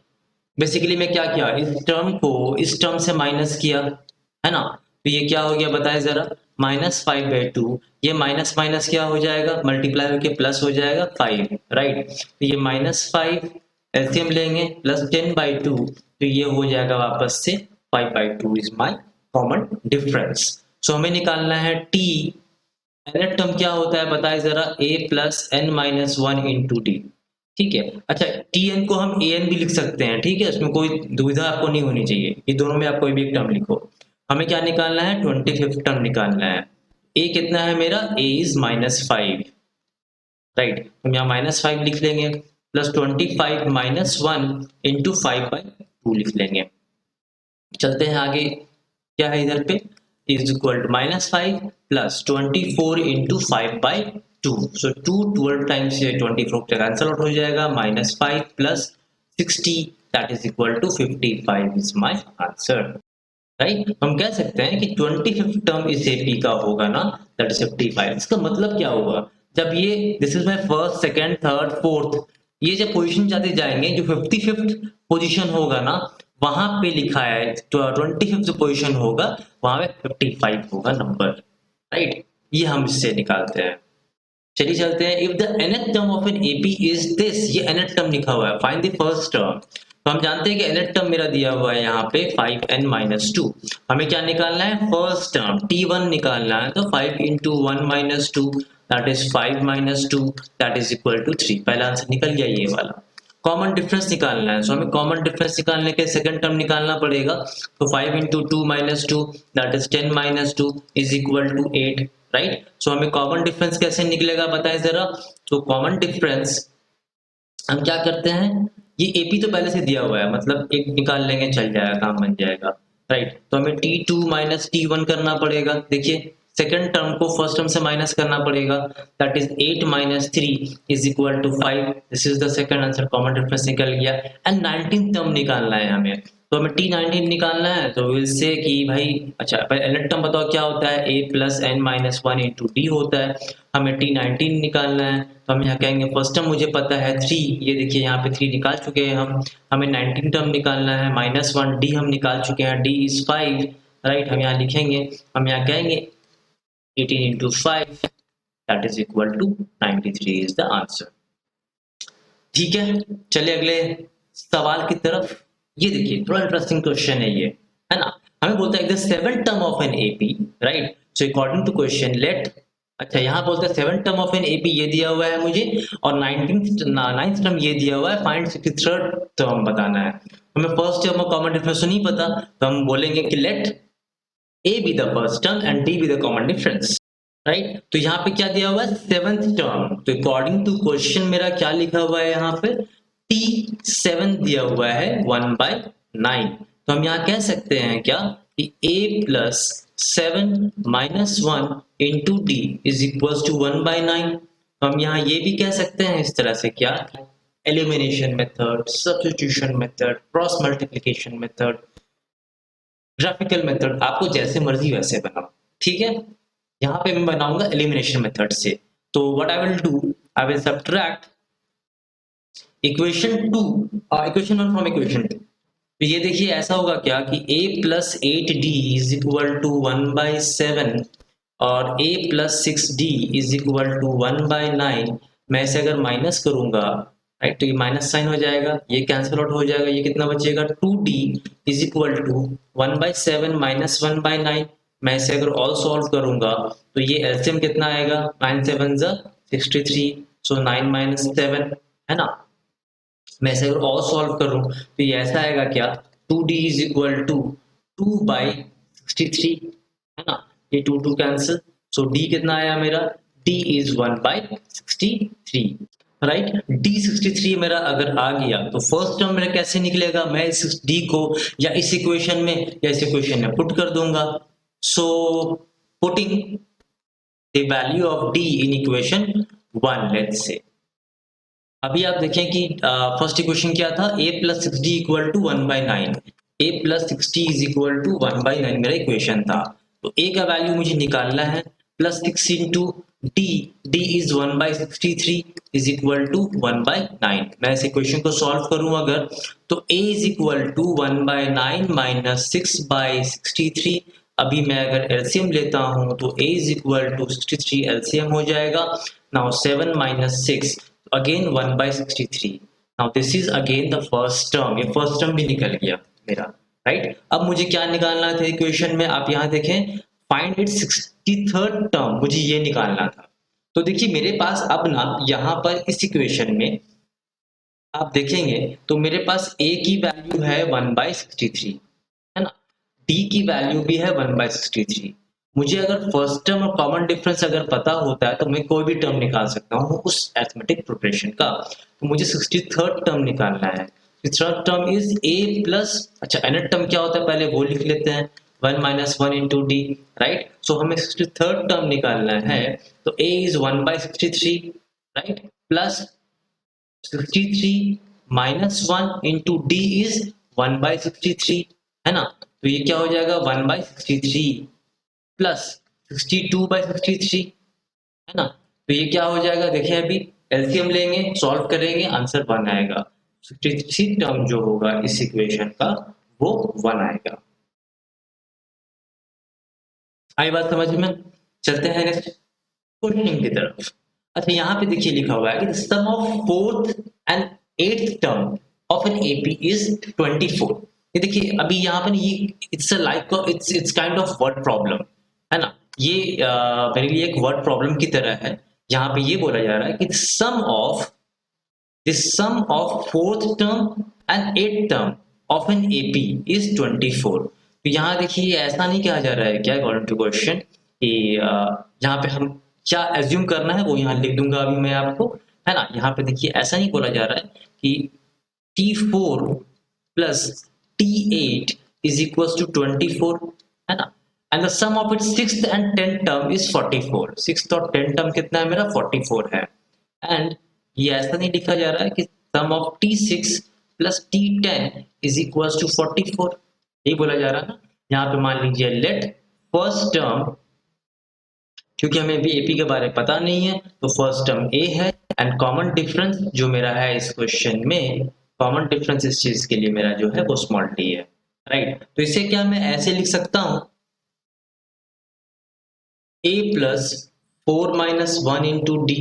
Basically मैं क्या किया, इस टर्म को इस टर्म से माइनस किया, है ना। तो ये क्या हो गया बताए जरा, -5/2, ये माइनस माइनस क्या हो जाएगा, मल्टीप्लाई होके प्लस हो जाएगा 5, राइट। तो ये -5 एलसीएम लेंगे प्लस 10/2, तो ये हो जाएगा वापस से 5/2 इज माई कॉमन डिफरेंस। सो हमें निकालना है टी, nth टर्म क्या होता है बताए जरा, a plus n minus 1 into D, ठीक है। अच्छा Tn को हम An भी लिख सकते हैं, ठीक है, इसमें कोई दुविधा आपको नहीं होनी चाहिए, ये दोनों में आप कोई भी एक टर्म लिखो। हमें क्या निकालना है, 25th टर्म निकालना है। A कितना है मेरा, A इज -5, राइट। हम यहाँ -5 लिख लेंगे प्लस 25 माइनस 1 इंटू 5/2 लिख लेंगे। चलते हैं आगे, क्या है इधर पे, is equal to -5 plus 24 into 5/2। So 2 12 times से 24 का कैंसल आउट हो जाएगा, -5 plus 60 that is equal to 55 is my answer, right. हम कह सकते हैं कि 25th टर्म इस AP का होगा ना, दैट इज 55। इसका मतलब क्या होगा, जब ये this is my first second third fourth, ये जब पोजीशन जाते जाएंगे जो 55th पोजीशन होगा ना वहां पे लिखा है, तो 25th पोजीशन होगा वहां पे 55 होगा नंबर, राइट। ये हम इससे निकालते हैं। चलिए चलते हैं, if the nth term of an AP is this, ये nth टर्म लिखा हुआ है, फाइंड द फर्स्ट टर्म। तो हम जानते हैं कि nth टर्म मेरा दिया हुआ है यहाँ पे 5n-2। हमें क्या निकालना है, फर्स्ट टर्म T1 निकालना है, तो 5 into 1 - 2 that is 5 - 2 that is equal to 3। पहला आंसर निकल गया ये वाला। कॉमन डिफरेंस निकालना है, सो हमें कॉमन डिफरेंस निकालने के सेकंड टर्म निकालना पड़ेगा। तो 5 into 2 - 2 that is 10 - 2 is equal to 8, right. So हमें कॉमन डिफरेंस कैसे निकलेगा बताएं जरा। तो कॉमन डिफरेंस हम क्या करते हैं, ये AP तो पहले से दिया हुआ है, मतलब एक निकाल लेंगे चल जाएगा, काम बन जाएगा, राइट। तो हमें T2 - T1 करना पड़ेगा। देखिए सेकंड टर्म को फर्स्ट टर्म से माइनस करना पड़ेगा, that is 8 - 3 is equal to 5। This is the second answer, common difference निकल गया। एंड 19th टर्म निकालना है हमें, तो हमें T19 निकालना है। तो विल से कि भाई अच्छा nth टर्म बताओ क्या होता है, A plus n-1 into D होता है। हमें T19 निकालना है, तो हम यहाँ कहेंगे फर्स्ट टर्म मुझे पता है 3, ये देखिए यहाँ पे 3 निकाल चुके हैं हम। हमें 19 टर्म निकालना है, -1 D हम निकाल चुके हैं, D इज 5, राइट। हम यहाँ लिखेंगे, हम यहाँ कहेंगे 18 into 5 that is equal to 93 is the answer, ठीक है। चलिए अगले सवाल की तरफ। ये देखिए थोड़ा इंटरेस्टिंग क्वेश्चन है ये, है ना। हमें बोलता है the seventh term of an AP, right. So according to question let, अच्छा यहाँ बोलते हैं seventh term of an AP ये दिया हुआ है मुझे, और 9th टर्म ये दिया हुआ है, फाइंड 63rd टर्म बताना है। हमें फर्स्ट टर्म और कॉमन डिफरेंस तो नहीं पता, तो हम बोलेंगे कि late A be the first term and D be the common difference, right. तो यहाँ पे क्या दिया हुआ है, सेवंथ टर्म। तो अकॉर्डिंग टू क्वेश्चन मेरा क्या लिखा हुआ है यहाँ पे, T7 दिया हुआ है 1/9। तो हम यहाँ कह सकते हैं क्या कि A plus 7 - 1 into d is equal to 1/9। तो हम यहाँ ये भी कह सकते हैं इस तरह से, क्या, elimination method, substitution method, cross multiplication method, graphical method, आपको जैसे मर्जी वैसे बनाओ, ठीक है। यहाँ पे मैं बनाऊंगा एलिमिनेशन मेथड से। तो what I will do, I will subtract equation 2 equation 1 from equation 2। तो ये देखिए ऐसा होगा क्या कि a plus 8d is equal to 1/7 और a plus 6d is equal to 1/9। मैं इसे अगर माइनस करूंगा, राइट, तो ये माइनस साइन हो जाएगा, ये कैंसिल आउट हो जाएगा, ये कितना बचेगा 2d is equal to 1/7 minus 1/9। मैं इसे अगर ऑल सॉल्व करूंगा तो ये एलसीएम कितना आएगा, 9 7 63, सो 9 माइनस 7, है ना। मैं इसे अगर और सॉल्व करूं तो ये ऐसा आएगा क्या, 2d इज इक्वल टू 2/63, है ना। ये 2 कैंसिल, सो d कितना आया मेरा, d इज 1/63, राइट। d 63 मेरा अगर आ गया तो फर्स्ट टर्म मेरा कैसे निकलेगा, मैं इस d को या इस इक्वेशन में या इस इक्वेशन में पुट कर दूंगा। So putting the value of d in equation 1, let's say. अभी आप देखें कि फर्स्ट इक्वेशन क्या था, a plus 6d equal to 1/9, a plus 6d is equal to 1/9 मेरा इक्वेशन था। तो a का वैल्यू मुझे निकालना है, plus 6 into d, d is 1/63 is equal to 1/9। मैं इस इक्वेशन को सॉल्व करूं अगर, तो a is equal to 1/9 minus 6/63। अभी मैं अगर एलसीएम लेता हूं तो a is equal to 63 LCM हो जाएगा। Now 7 minus 6, again 1/63। now this is again the first term, ये फर्स्ट टर्म भी निकल गया मेरा, राइट। अब मुझे क्या निकालना था इक्वेशन में, आप यहाँ देखें, फाइंड इट 63rd टर्म, मुझे ये निकालना था। तो देखिए मेरे पास अब ना यहाँ पर इस इक्वेशन में आप देखेंगे तो मेरे पास a की वैल्यू है 1/63, है ना, d की वैल्यू भी है 1/63। मुझे अगर फर्स्ट टर्म और कॉमन डिफरेंस अगर पता होता है तो मैं कोई भी टर्म निकाल सकता हूँ उस अरिथमेटिक प्रोग्रेशन का। तो मुझे 63rd टर्म निकालना है। 63rd term is a plus, अच्छा nth टर्म क्या होता है पहले वो लिख लेते हैं, 1 minus 1 into d, right. So हमें 63rd टर्म निकालना है, तो a is 1/63, right, plus 63 minus 1 into d is 1/63, है ना। तो ये क्या हो जाएगा, 1/63 प्लस 62/63, है ना। तो ये क्या हो जाएगा, देखिए अभी एलसीएम लेंगे, सॉल्व करेंगे, आंसर 1 आएगा। 63 टर्म जो होगा इस इक्वेशन का वो 1 आएगा। आई बात समझ में, चलते हैं नेक्स्ट क्वेश्चन की तरफ। अच्छा यहाँ पे देखिए लिखा हुआ है कि sum of 4th and 8th term of an AP is 24। ये देखिए अभी यहाँ पर ये it's like it's kind of word problem, है ना। ये मेरे लिए एक वर्ड प्रॉब्लम की तरह है। यहाँ पे ये बोला जा रहा है कि sum of 4th term and 8th term of an AP is 24। तो यहाँ देखिए ऐसा नहीं कहा जा रहा है क्या, अकॉर्डिंग टू क्वेश्चन, कि यहाँ पे हम क्या एज्यूम करना है वो यहाँ लिख दूंगा अभी मैं आपको, है ना। यहाँ पे देखिए ऐसा नहीं बोला जा रहा है कि T4 plus T8 is equal to 24, है ना। And the sum of its 6th and 10th term is 44। 6th और 10th टर्म कितना है मेरा, 44 है। एंड ये ऐसा नहीं लिखा जा रहा है कि sum of T6 plus T10 is equal to 44, यही बोला जा रहा है ना। यहाँ पे मान लीजिए लेट फर्स्ट टर्म, क्योंकि हमें भी एपी के बारे में पता नहीं है तो फर्स्ट टर्म ए है, एंड कॉमन डिफरेंस जो मेरा है इस क्वेश्चन में, कॉमन डिफरेंस इस चीज के लिए मेरा जो है वो स्मॉल टी है, राइट। तो इसे क्या मैं ऐसे लिख सकता हूं, a plus 4 minus 1 into D.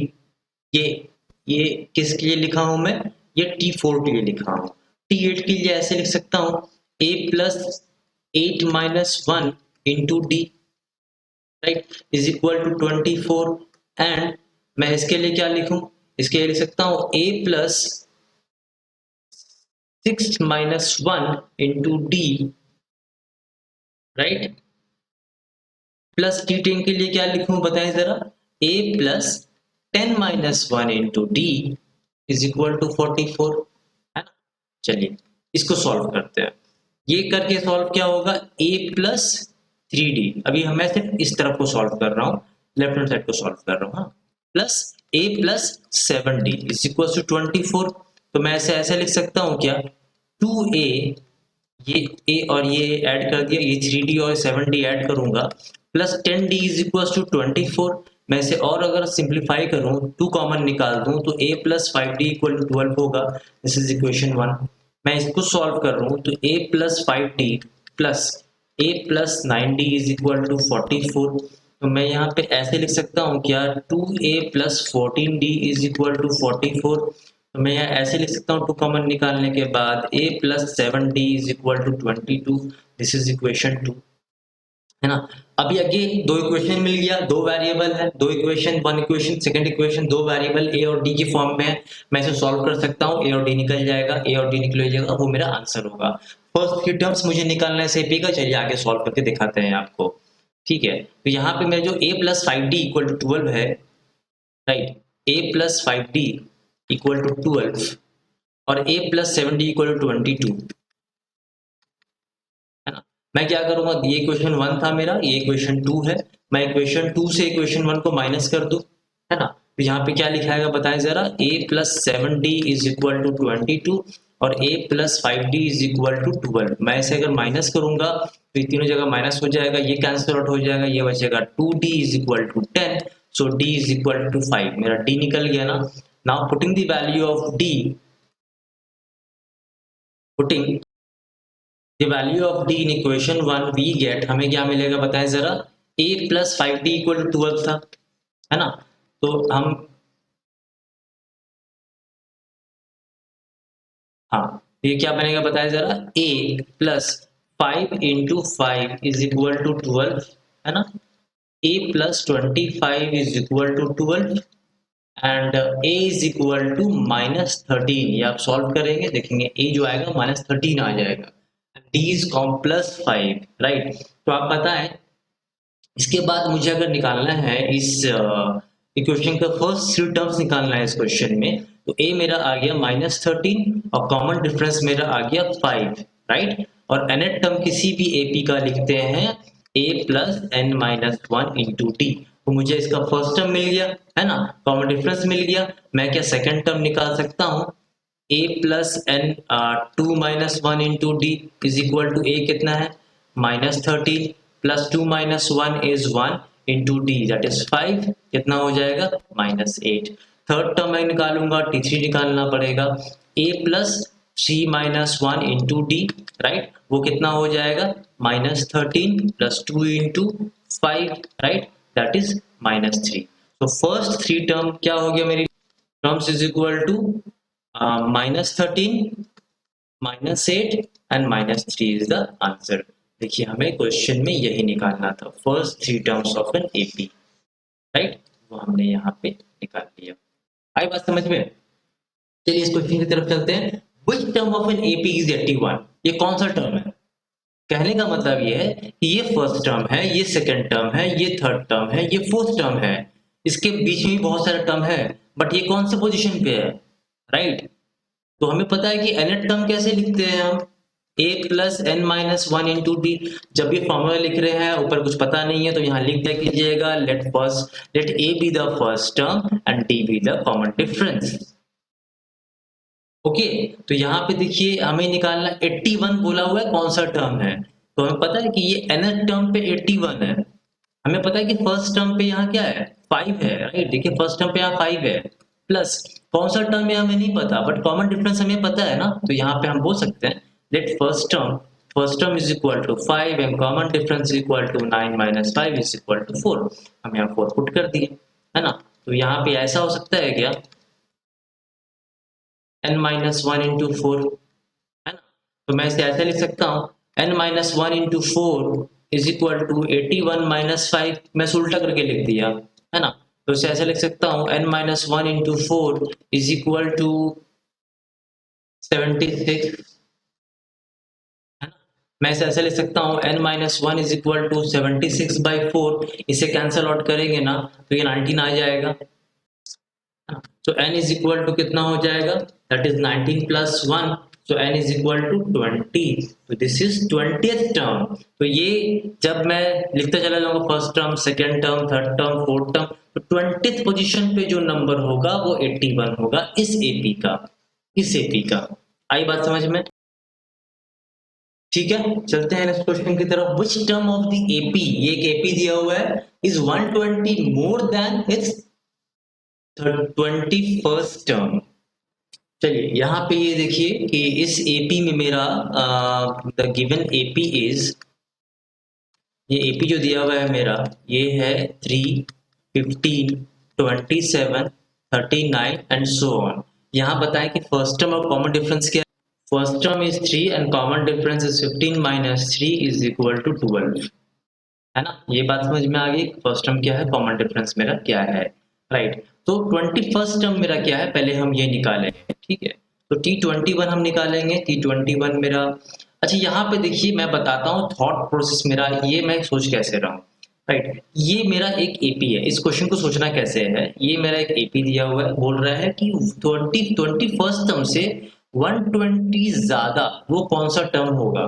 ये किसके लिए लिखा हूं मैं, ये T4 के लिए लिखा हूं। T8 के लिए ऐसे लिख सकता हूं, a plus 8 minus 1 into d, right, is equal to 24। And मैं इसके लिए क्या लिखूं, इसके लिए लिख सकता हूं a plus 6 minus 1 into d, right, plus T10 के लिए क्या लिखूं बताएं जरा, a plus 10 minus 1 into d is equal to 44, है ना। चलिए इसको सॉल्व करते हैं। ये करके सॉल्व क्या होगा, a प्लस 3d, अभी मैं सिर्फ इस तरफ को सॉल्व कर रहा हूँ, लेफ्ट हैंड साइड को सॉल्व कर रहा हूँ, हाँ, plus a plus 7d is equal to 24। तो मैं ऐसे लिख सकता हूँ क्या, 2a, ये a और ये ऐड कर दिया, ये 3d और 7d ऐड करूंगा, plus 10d is equal to 24, मैं इसे और अगर सिंप्लीफाई करूं, 2 कॉमन निकाल दूं तो a plus 5d equal to 12 होगा। This is equation 1। मैं इसको सॉल्व कर रहा हूं तो a plus 5d plus a plus 9d is equal to 44। तो मैं यहाँ पे ऐसे लिख सकता हूँ क्या, 2a plus 14d is equal to 44। तो मैं यहाँ ऐसे लिख सकता हूँ 2 कॉमन निकालने के बाद a plus 7d is equal to 22। This is equation 2, है ना। अभी आगे दो इक्वेशन मिल गया, दो वेरिएबल है, दो equation, one equation, second equation, दो वेरिएबल ए और डी की फॉर्म में है। मैं इसे सॉल्व कर सकता हूँ, ए और डी निकल जाएगा, ए और डी निकल जाएगा, वो मेरा आंसर होगा। फर्स्ट थ्री टर्म्स मुझे निकालना है सेपी का, चलिए आगे सॉल्व करके दिखाते हैं आपको। ठीक है, तो यहाँ पे मेरा जो a plus 5d equal to 12 है, right, a plus 5d equal to 12 और a plus 7d equal to 22, है ना। मैं क्या करूंगा, ये इक्वेशन 1 था मेरा, ये इक्वेशन 2 है, मैं इक्वेशन 2 से इक्वेशन 1 को माइनस कर दूं, है ना। तो यहाँ पे क्या लिखा है बताएं जरा, a plus 7d is equal to 22 और a plus 5d is equal to 12। मैं इसे अगर माइनस करूंगा तो ये तीनों जगह माइनस हो जाएगा, ये कैंसिल आउट हो जाएगा, ये बचेगा 2d is equal to 10। So d is equal to 5, मेरा d निकल गया ना। Now putting the value of d, putting the value of d in equation 1 we get, हमें क्या मिलेगा बताएं जरा, a plus 5d equal to 12 था, है ना। तो हम, हाँ, ये क्या बनेगा बताएं जरा, a plus 5 into 5 is equal to 12, है ना। a plus 25 is equal to 12 and a is equal to minus 13। ये आप सॉल्व करेंगे देखेंगे a जो आएगा माइनस 13 आ जाएगा। d is com plus 5, right. तो आप बताएं, इसके बाद मुझे अगर निकालना है इस इक्वेशन का फर्स्ट थ्री टर्म्स निकालना है इस क्वेश्चन में, तो a मेरा आ गया माइनस 13 और कॉमन डिफरेंस मेरा आ गया 5, राइट। और nth टर्म किसी भी AP का लिखते हैं a plus n minus 1 into d. तो मुझे इसका फर्स्ट टर्म मिल गया, है ना, कॉमन डिफरेंस मिल गया। मैं क्या सेकंड टर्म निकाल सकता हूँ, a plus n 2 minus 1 into d is equal to a कितना है minus 13 plus 2 minus 1 is 1 into d that is 5, कितना हो जाएगा माइनस 8। थर्ड टर्म मैं निकालूंगा, t3 निकालना पड़ेगा, a plus 3 minus 1 into d, right, वो कितना हो जाएगा minus 13 plus 2 into 5, right, that is minus 3। तो फर्स्ट थ्री टर्म क्या हो गया मेरी, terms is equal to minus 13 minus 8 and minus 3 is the answer. देखिए हमें क्वेश्चन में यही निकालना था, first three terms of an AP, right, वो हमने यहाँ पे निकाल लिया। आई बात समझ में। चलिए इस क्वेश्चन की तरफ चलते हैं। Which term of an AP is 81? ये कौन सा टर्म है? कहने का मतलब ये है कि ये फर्स्ट टर्म है, ये सेकंड टर्म है, ये थर्ड टर्म है, ये फोर्थ टर्म है, इसके बीच में भी बहुत सारे टर्म है, बट ये कौन से पोजीशन पे है, राइट। तो हमें पता है कि nth टर्म कैसे लिखते हैं हम, a plus n minus 1 into d. जब ये फॉर्मूला लिख रहे हैं ऊपर कुछ पता नहीं है तो यहाँ लिख दिया कीजिएगा, let a be the first term and d be the common difference. Okay, तो यहाँ पे देखिए हमें निकालना 81 बोला हुआ है, कौन सा टर्म है, तो हमें पता है कि ये nth टर्म पे 81 है। हमें पता है कि फर्स्ट टर्म पे यहाँ क्या है 5 है, राइट, देखिए फर्स्ट टर्म पे यहाँ 5 है, प्लस कौन सा टर्म है हमें नहीं पता, बट कॉमन डिफरेंस हमें पता है ना। तो यहाँ पे हम बोल सकते हैं let first term is equal to 5 and common difference is equal to 9 minus 5 is equal to 4। हम यहाँ 4 पुट कर दिए, है ना। तो यहाँ पे ऐसा हो सकता है क्या, n माइनस 1 इंटू 4, है ना। तो मैं इसे ऐसे लिख सकता हूँ n minus 1 into 4 is equal to 81 minus 5, मैं उल्टा करके लिख दिया, है ना। तो इसे ऐसे लिख सकता हूँ n minus 1 into 4 is equal to 76, है ना। मैं इसे ऐसे लिख सकता हूँ n minus 1 is equal to 76 by 4, इसे कैंसिल आउट करेंगे ना तो ये 19 आ जाएगा। तो n इज इक्वल टू कितना हो जाएगा, that is 19 plus 1, so n is equal to 20, तो दिस इज 20th टर्म। तो ये जब मैं लिखता चला जाऊंगा first term, second term, third term, fourth term, तो 20th पोजीशन पे जो नंबर होगा वो 81 होगा इस एपी का, इस एपी का। आई बात समझ में। ठीक है, चलते हैं नेक्स्ट क्वेश्चन की तरफ। Which term of the AP, ये एक एपी दिया हुआ है, is 120 more than it's 21st term. चलिए यहाँ पे ये देखिए कि इस एपी में मेरा द गिवन एपी इज, ये एपी जो दिया हुआ है मेरा, ये है 3, 15, 27, 39 एंड सो ऑन। यहाँ बताएं कि फर्स्ट टर्म और कॉमन डिफरेंस क्या है। First term is 3 and common difference is 15 minus 3 is equal to 12, है ना। ये बात समझ में आ गई, फर्स्ट टर्म क्या है, कॉमन डिफरेंस मेरा क्या है, राइट। तो 21st टर्म मेरा क्या है, पहले हम ये निकालेंगे, ठीक है। तो T21 हम निकालेंगे, T21 मेरा, अच्छा यहाँ पे देखिए मैं बताता हूँ थॉट प्रोसेस मेरा, ये मैं सोच कैसे रहा हूँ, राइट। ये मेरा एक एपी है, इस क्वेश्चन को सोचना कैसे है, ये मेरा एक एपी दिया हुआ है, बोल रहा है कि 21st टर्म से 120 ज्यादा वो कौन सा टर्म होगा।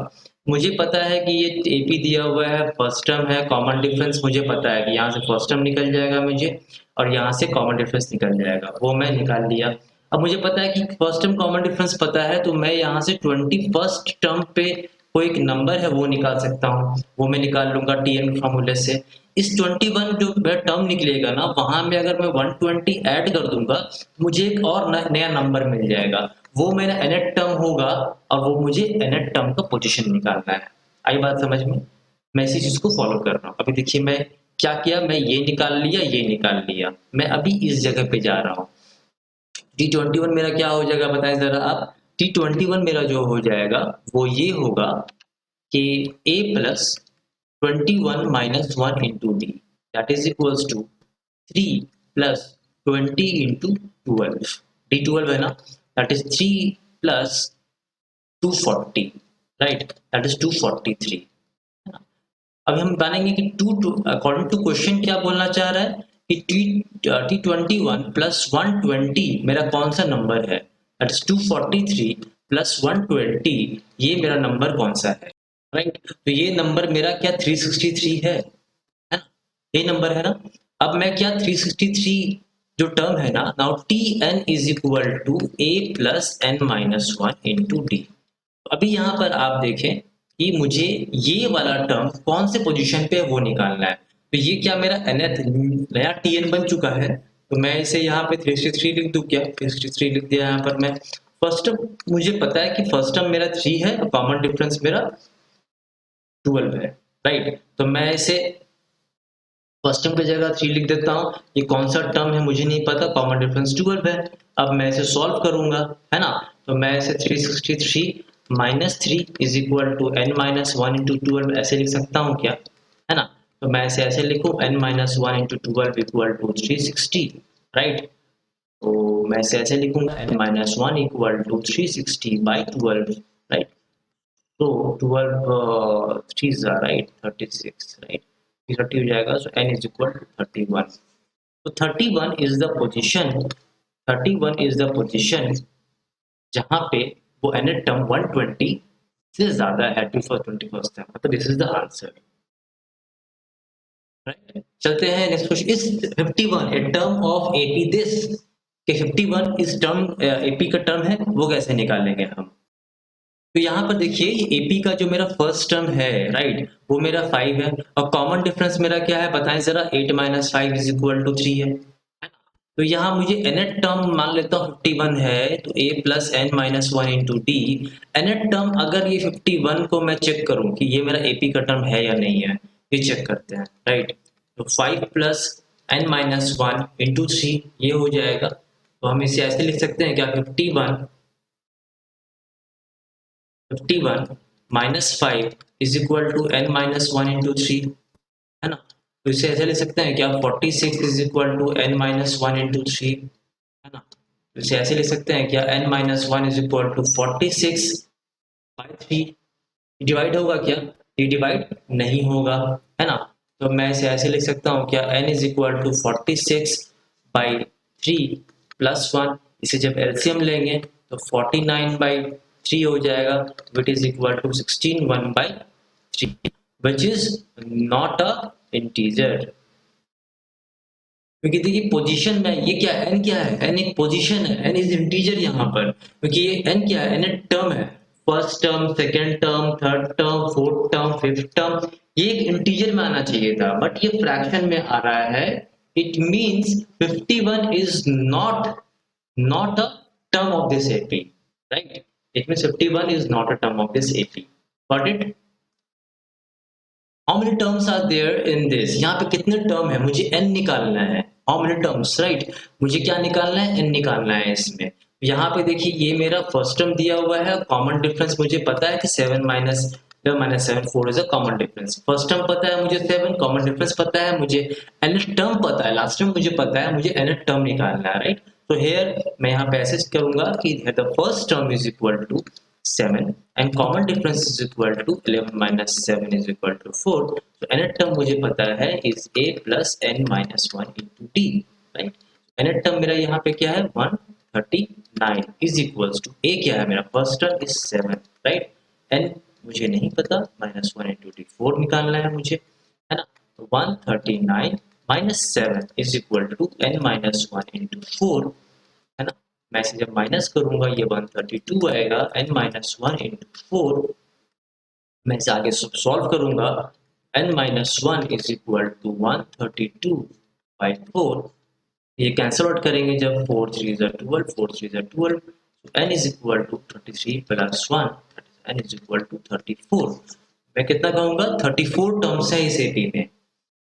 मुझे पता है कि ये एपी दिया हुआ है, फर्स्ट टर्म है, कॉमन डिफरेंस मुझे पता है कि यहाँ से फर्स्ट टर्म निकल जाएगा मुझे, और यहाँ से कॉमन डिफरेंस निकल जाएगा, वो मैं निकाल लिया। अब मुझे पता है कि फर्स्ट टर्म कॉमन डिफरेंस पता है, तो मैं यहाँ से 21st टर्म पे कोई एक नंबर है वो निकाल सकता हूँ, वो मैं निकाल लूंगा टीएन फॉर्मूले से। इस 21 जो टर्म निकलेगा ना, वहां में अगर मैं 120 ऐड कर दूंगा, मुझे एक और नया नंबर मिल जाएगा, वो मेरा nth टर्म होगा, और वो मुझे nth टर्म का पोजीशन निकालना है। आई बात समझ में, मैं इसी चीज को फॉलो कर रहा हूँ। अभी देखिए मैं क्या किया, मैं ये निकाल लिया, ये निकाल लिया, मैं अभी इस जगह पे जा रहा हूँ। T21 मेरा क्या हो जाएगा बताएं जरा आप। T21 मेरा जो हो जाएगा वो ये होगा कि a plus 21 minus 1 into d, that is equals to 3 plus 20 into 12, D12 है ना, that is 3 plus 240, right, that is 243। अब हम जानेंगे कि टू अकॉर्डिंग टू क्वेश्चन क्या बोलना चाह रहा है कि T21 प्लस 120 मेरा कौन सा नंबर है, दैट इज 243 प्लस 120, ये मेरा नंबर कौन सा है, राइट। तो ये नंबर मेरा क्या 363 है ना, ये नंबर है ना। अब मैं क्या 363 जो टर्म है ना, now t N is equal to a plus n minus 1 into d. अभी यहाँ पर आप देखें कि मुझे ये वाला टर्म कौन से पोजीशन पे है वो निकालना है। तो ये क्या मेरा nth नया tn बन चुका है, तो मैं इसे यहाँ पे 363 लिख दूं, क्या 363 लिख दिया यहाँ पर मैं। फर्स्ट टर्म मुझे पता है कि फर्स्ट टर्म मेरा 3 है और कॉमन डिफरेंस मेरा 12 है, राइट। तो मैं इसे फर्स्ट टर्म की जगह 3 लिख देता हूँ, ये कौन सा टर्म है मुझे नहीं पता, कॉमन डिफरेंस 12 है। अब मैं इसे सॉल्व करूंगा, है ना। तो मैं इसे 363 minus 3 is equal to n minus 1 into 12 ऐसे लिख सकता हूँ क्या, है ना। तो मैं इसे ऐसे लिखूँ n minus 1 into 12 equal to 360, right. तो मैं इसे ऐसे लिखूंगा n minus 1 equal to 360 by 12, right. तो 12 3 राइट 36, राइट, 30 हो जाएगा, so n is equal to 31। तो 31 is the position, 31 is the position जहां पे वो nth टर्म 120 से ज्यादा है, 21st टर्म, तो this is the answer, right. चलते हैं नेक्स्ट क्वेश्चन। इस 51 a term of AP this, कि 51 इस टर्म एपी का टर्म है, वो कैसे निकालेंगे हम। तो यहाँ पर देखिए ये एपी का जो मेरा फर्स्ट टर्म है, राइट, वो मेरा 5 है, और कॉमन डिफरेंस मेरा क्या है बताएं जरा, 8 माइनस 5 इज इक्वल टू 3 है। तो यहाँ मुझे nth टर्म मान लेता हूँ 51 है, तो a plus n minus 1 into d. nth term अगर ये 51 को मैं चेक करूँ कि ये मेरा एपी का टर्म है या नहीं है, ये चेक करते हैं, राइट। तो 5 प्लस एन माइनस 1 इंटू 3 ये हो जाएगा। तो हम इसे ऐसे लिख सकते हैं क्या, 51 minus 5 is equal to n minus 1 into 3, है ना। तो इसे ऐसे लिख सकते हैं क्या, 46 is equal to n minus 1 into 3, है ना। तो इसे ऐसे लिख सकते हैं क्या, n minus 1 is equal to 46 by 3। Divide होगा क्या, ये डिवाइड नहीं होगा, है ना। तो मैं इसे ऐसे लिख सकता हूँ क्या, n is equal to 46 by 3 plus 1, इसे जब एलसीएम लेंगे तो 49 बाई 3 हो जाएगा, which is equal to 16 1 by 3, which is not a integer. क्योंकि देखिए पोजीशन में ये क्या है, n क्या है, n एक पोजीशन है, n इज इंटीजर यहाँ पर, क्योंकि ये n क्या है, n एक टर्म है, first term, second term, third term, fourth term, fifth term, ये एक इंटीजर में आना चाहिए था, बट ये फ्रैक्शन में आ रहा है. It means 51 is not a term of this AP, right? It means 51 is not a term of this AP. Got it? How many terms are there in this? यहाँ पे कितने टर्म है, मुझे n निकालना है. How many terms, right? मुझे क्या निकालना है, n निकालना है इसमें. यहाँ पे देखिए ये मेरा फर्स्ट टर्म दिया हुआ है, कॉमन डिफरेंस मुझे पता है कि 7 minus 7 4 is a common difference. First term पता है मुझे 7, कॉमन डिफरेंस पता है मुझे, nth टर्म पता है, लास्ट टर्म मुझे पता है, मुझे nth टर्म निकालना है, राइट. तो हेयर मैं यहाँ पे ऐसे करूंगा कि the first term is equal to 7 and common difference is equal to 11 minus 7 is equal to 4. So nth term मुझे पता है is a plus n minus 1 into d, right? nth term मेरा यहाँ पे क्या है 139 is equals to a क्या है मेरा first term is 7, right? n मुझे नहीं पता, minus 1 into d 4 निकालना है मुझे, है ना. तो 139 minus 7 is equal to n minus 1 into 4, है ना. मैं इसे जब माइनस करूंगा ये 132 आएगा, n माइनस 1 इंटू 4. मैं इसे आगे सॉल्व करूंगा, n minus 1 is equal to 132 by 4. ये कैंसिल आउट करेंगे जब 4 3 12, 4 3 12, n is equal to 33 plus 1, n is equal to 34. मैं कितना कहूंगा, 34 टर्म्स है इस एपी में.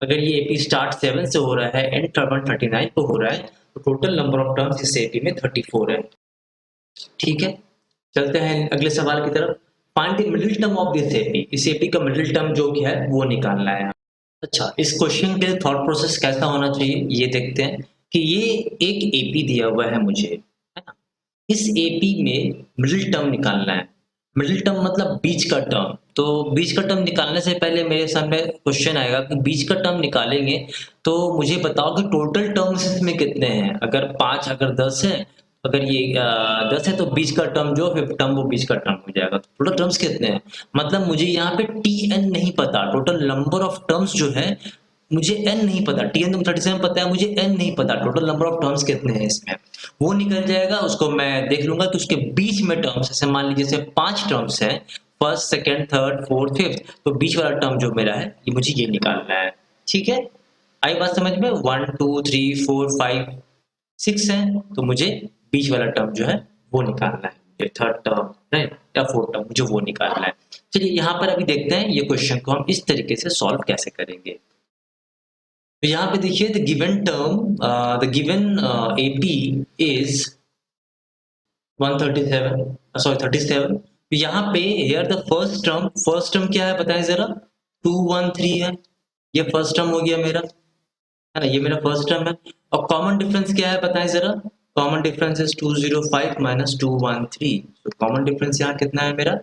अगर ये एपी स्टार्ट 7 से हो रहा है, एंड 39 पे हो रहा है, तो टोटल नंबर ऑफ टर्म्स इस एपी में 34 है. ठीक है, चलते हैं अगले सवाल की तरफ. Find the middle term of this AP. इस एपी का मिडिल टर्म जो क्या है वो निकालना है. अच्छा, इस क्वेश्चन के थॉट प्रोसेस कैसा होना चाहिए ये देखते हैं कि ये एक एपी दिया हुआ है मुझे, है ना. इस एपी में मिडिल टर्म निकालना है. मिडिल टर्म मतलब बीच का टर्म. तो बीच का टर्म निकालने से पहले मेरे सामने क्वेश्चन आएगा कि बीच का टर्म निकालेंगे तो मुझे बताओ कि टोटल टर्म्स इसमें कितने हैं. अगर 5, अगर 10 है, अगर ये 10 है तो बीच का टर्म जो फिफ्थ टर्म वो बीच का टर्म हो जाएगा. तो टोटल टर्म्स कितने हैं, मतलब मुझे यहाँ पे tn नहीं पता. टोटल नंबर ऑफ टर्म्स जो है मुझे n नहीं पता. tn तो 37 पता है, मुझे n नहीं पता. टोटल नंबर ऑफ टर्म्स कितने हैं इसमें वो निकल जाएगा. उसको मैं देख लूंगा कि उसके बीच में टर्म्स, जैसे मान लीजिए जैसे 5 टर्म्स हैं, first, second, third, fourth, fifth, तो बीच वाला टर्म जो मेरा है ये मुझे ये निकालना है. ठीक है, आई बात समझ में. 1 2 3 4 5 6 है, तो मुझे बीच वाला टर्म जो है वो निकालना है. थर्ड टर्म राइट या फोर्थ टर्म मुझे वो निकालना है. चलिए यहाँ पर अभी देखते हैं ये क्वेश्चन को हम इस तरीके से सॉल्व कैसे करेंगे. तो यहाँ पे देखिए the given term, the given AP is 37. तो यहाँ पे हियर द फर्स्ट टर्म क्या है बताएं जरा, 213 है. ये फर्स्ट टर्म हो गया मेरा, है ना, ये मेरा फर्स्ट टर्म है. और कॉमन डिफरेंस क्या है बताएं जरा. Common difference is 205 minus 213. तो कॉमन डिफरेंस यहाँ कितना है मेरा,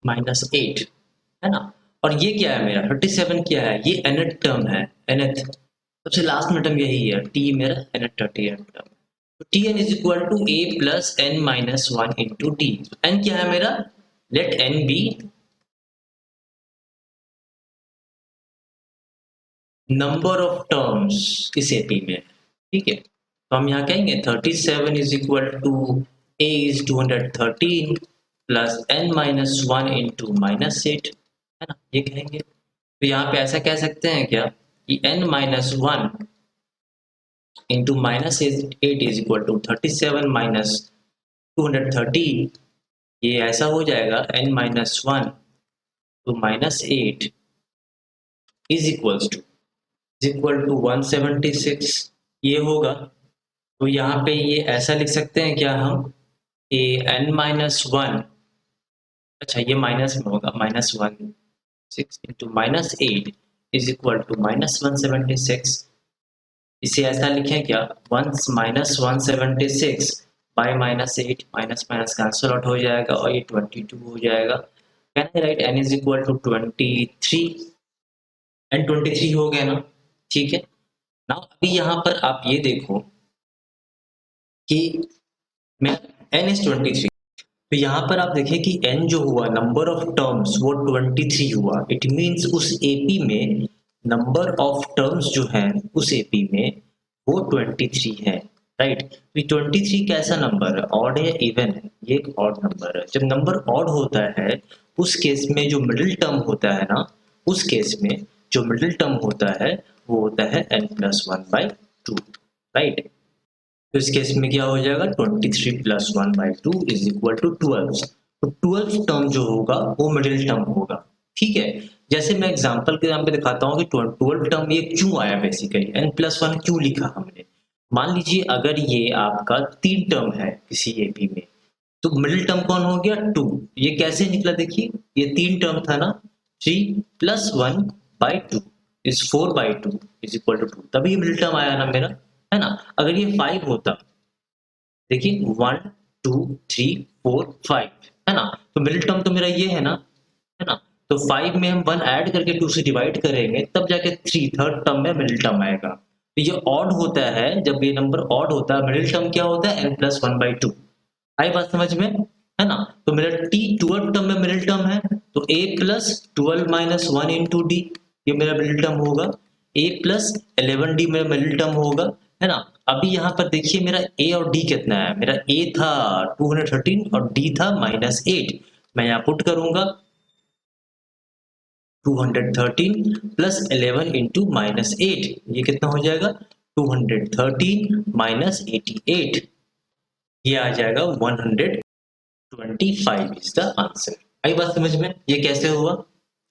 -8, है ना. और ये क्या है मेरा 37 क्या है, ये nth टर्म है. nth सबसे लास्ट में टर्म यही है, t मेरा nth 38 टर्म. तो tn is equal to a plus n minus 1 into t. n क्या है मेरा, let n be number of terms इस एपी में. ठीक है, तो हम यहाँ कहेंगे 37 is equal to a is 213 plus n minus 1 into -8, है ना, ये कहेंगे. तो यहाँ पे ऐसा कह सकते हैं क्या कि n minus 1 into -8 is equal to 37 minus 213. ये ऐसा हो जाएगा n minus 1 to -8 is equal to 176. ये होगा. तो यहाँ पे ये ऐसा लिख सकते हैं क्या हम कि n माइनस 1, अच्छा ये माइनस में होगा, -16 इंटू -8 इज इक्वल टू -176. इसे ऐसा लिखें क्या, -176 बाय -8, माइनस कैंसिल आउट हो जाएगा और ये 22 हो जाएगा. Can I write n is equal to 23. n 23 हो गया ना. ठीक है ना. अभी यहाँ पर आप ये देखो कि मैं n इज 23. तो यहाँ पर आप देखिए कि n जो हुआ नंबर ऑफ टर्म्स वो 23 हुआ. इट मीन्स उस एपी में नंबर ऑफ टर्म्स जो है उस एपी में वो 23 है. राइट। तो 23 कैसा नंबर है, ऑड है या इवन है? ये एक ऑड नंबर है। जब नंबर ऑड होता है उस केस में जो मिडिल टर्म होता है ना, उस केस में जो मिडिल टर्म होता है वो होता है n+1/2, राइट। तो इस केस में क्या हो जाएगा, 23+1/2 इज इक्वल टू 12। तो 12 टर्म जो होगा वो मिडिल टर्म होगा, ठीक है। जैसे मैं एग्जांपल के नाम पे दिखाता हूँ कि 12 टर्म ये क्यों आया, बेसिकली n+1 क्यों लिखा हमने। मान लीजिए अगर ये आपका 3 टर्म है किसी एपी में, तो मिडिल टर्म कौन हो गया, 2। ये कैसे निकला, देखिए ये 3 टर्म था ना, 3+1/2 इज 4/2 इज इक्वल टू 2, तभी ये मिडिल टर्म आया ना मेरा, है ना। अगर ये 5 होता, देखिए 1 2 3 4 5, है ना, तो मिडिल टर्म तो मेरा ये है ना। तो 5 में हम 1 ऐड करके 2 से डिवाइड करेंगे तब जाके 3 थर्ड टर्म में मिडिल टर्म आएगा। तो ये ऑड होता है, जब ये नंबर ऑड होता है मिडिल टर्म क्या होता है, n+1/2। आई बात समझ में, है ना। तो मेरा t 12 टर्म में मिडिल टर्म है, तो a+12 - 1 इंटू डी, ये मेरा मिडिल टर्म होगा। a+11d मेरा मिडिल टर्म होगा, है ना। अभी यहाँ पर देखिए मेरा a और d कितना है, मेरा a था 213 और d था -8। मैं यहाँ पुट करूंगा 213 प्लस 11 इंटू -8, ये कितना हो जाएगा, 213 - 88, ये आ जाएगा 125 इज द आंसर। आई बात समझ में, ये कैसे हुआ,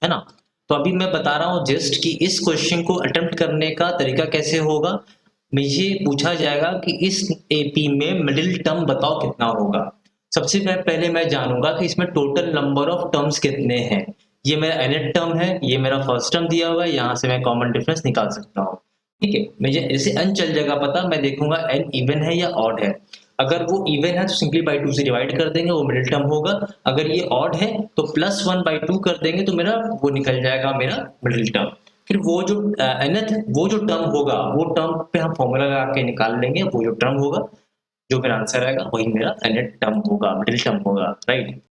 है ना। तो अभी मैं बता रहा हूँ जस्ट कि इस क्वेश्चन को अटेम्प्ट करने का तरीका कैसे होगा। मुझे पूछा जाएगा कि इस एपी में मिडिल टर्म बताओ कितना होगा। सबसे पहले मैं जानूंगा कि इसमें टोटल नंबर ऑफ टर्म्स कितने हैं। ये मेरा nth टर्म है, ये मेरा फर्स्ट टर्म दिया हुआ है, यहाँ से मैं कॉमन डिफरेंस निकाल सकता हूँ, ठीक है। मुझे ऐसे n चल जाएगा पता, मैं देखूंगा n इवन है या ऑड है। अगर वो इवन है तो सिंपली बाई 2 से डिवाइड कर देंगे, वो मिडिल टर्म होगा। अगर ये ऑड है तो +1/2 कर देंगे, तो मेरा वो निकल जाएगा मेरा मिडिल टर्म। फिर वो जो nth वो जो टर्म होगा वो टर्म पे हम फॉर्मूला लगा के निकाल लेंगे, वो जो टर्म होगा जो मेरा आंसर आएगा वही मेरा nth टर्म होगा, मिडिल टर्म होगा, राइट।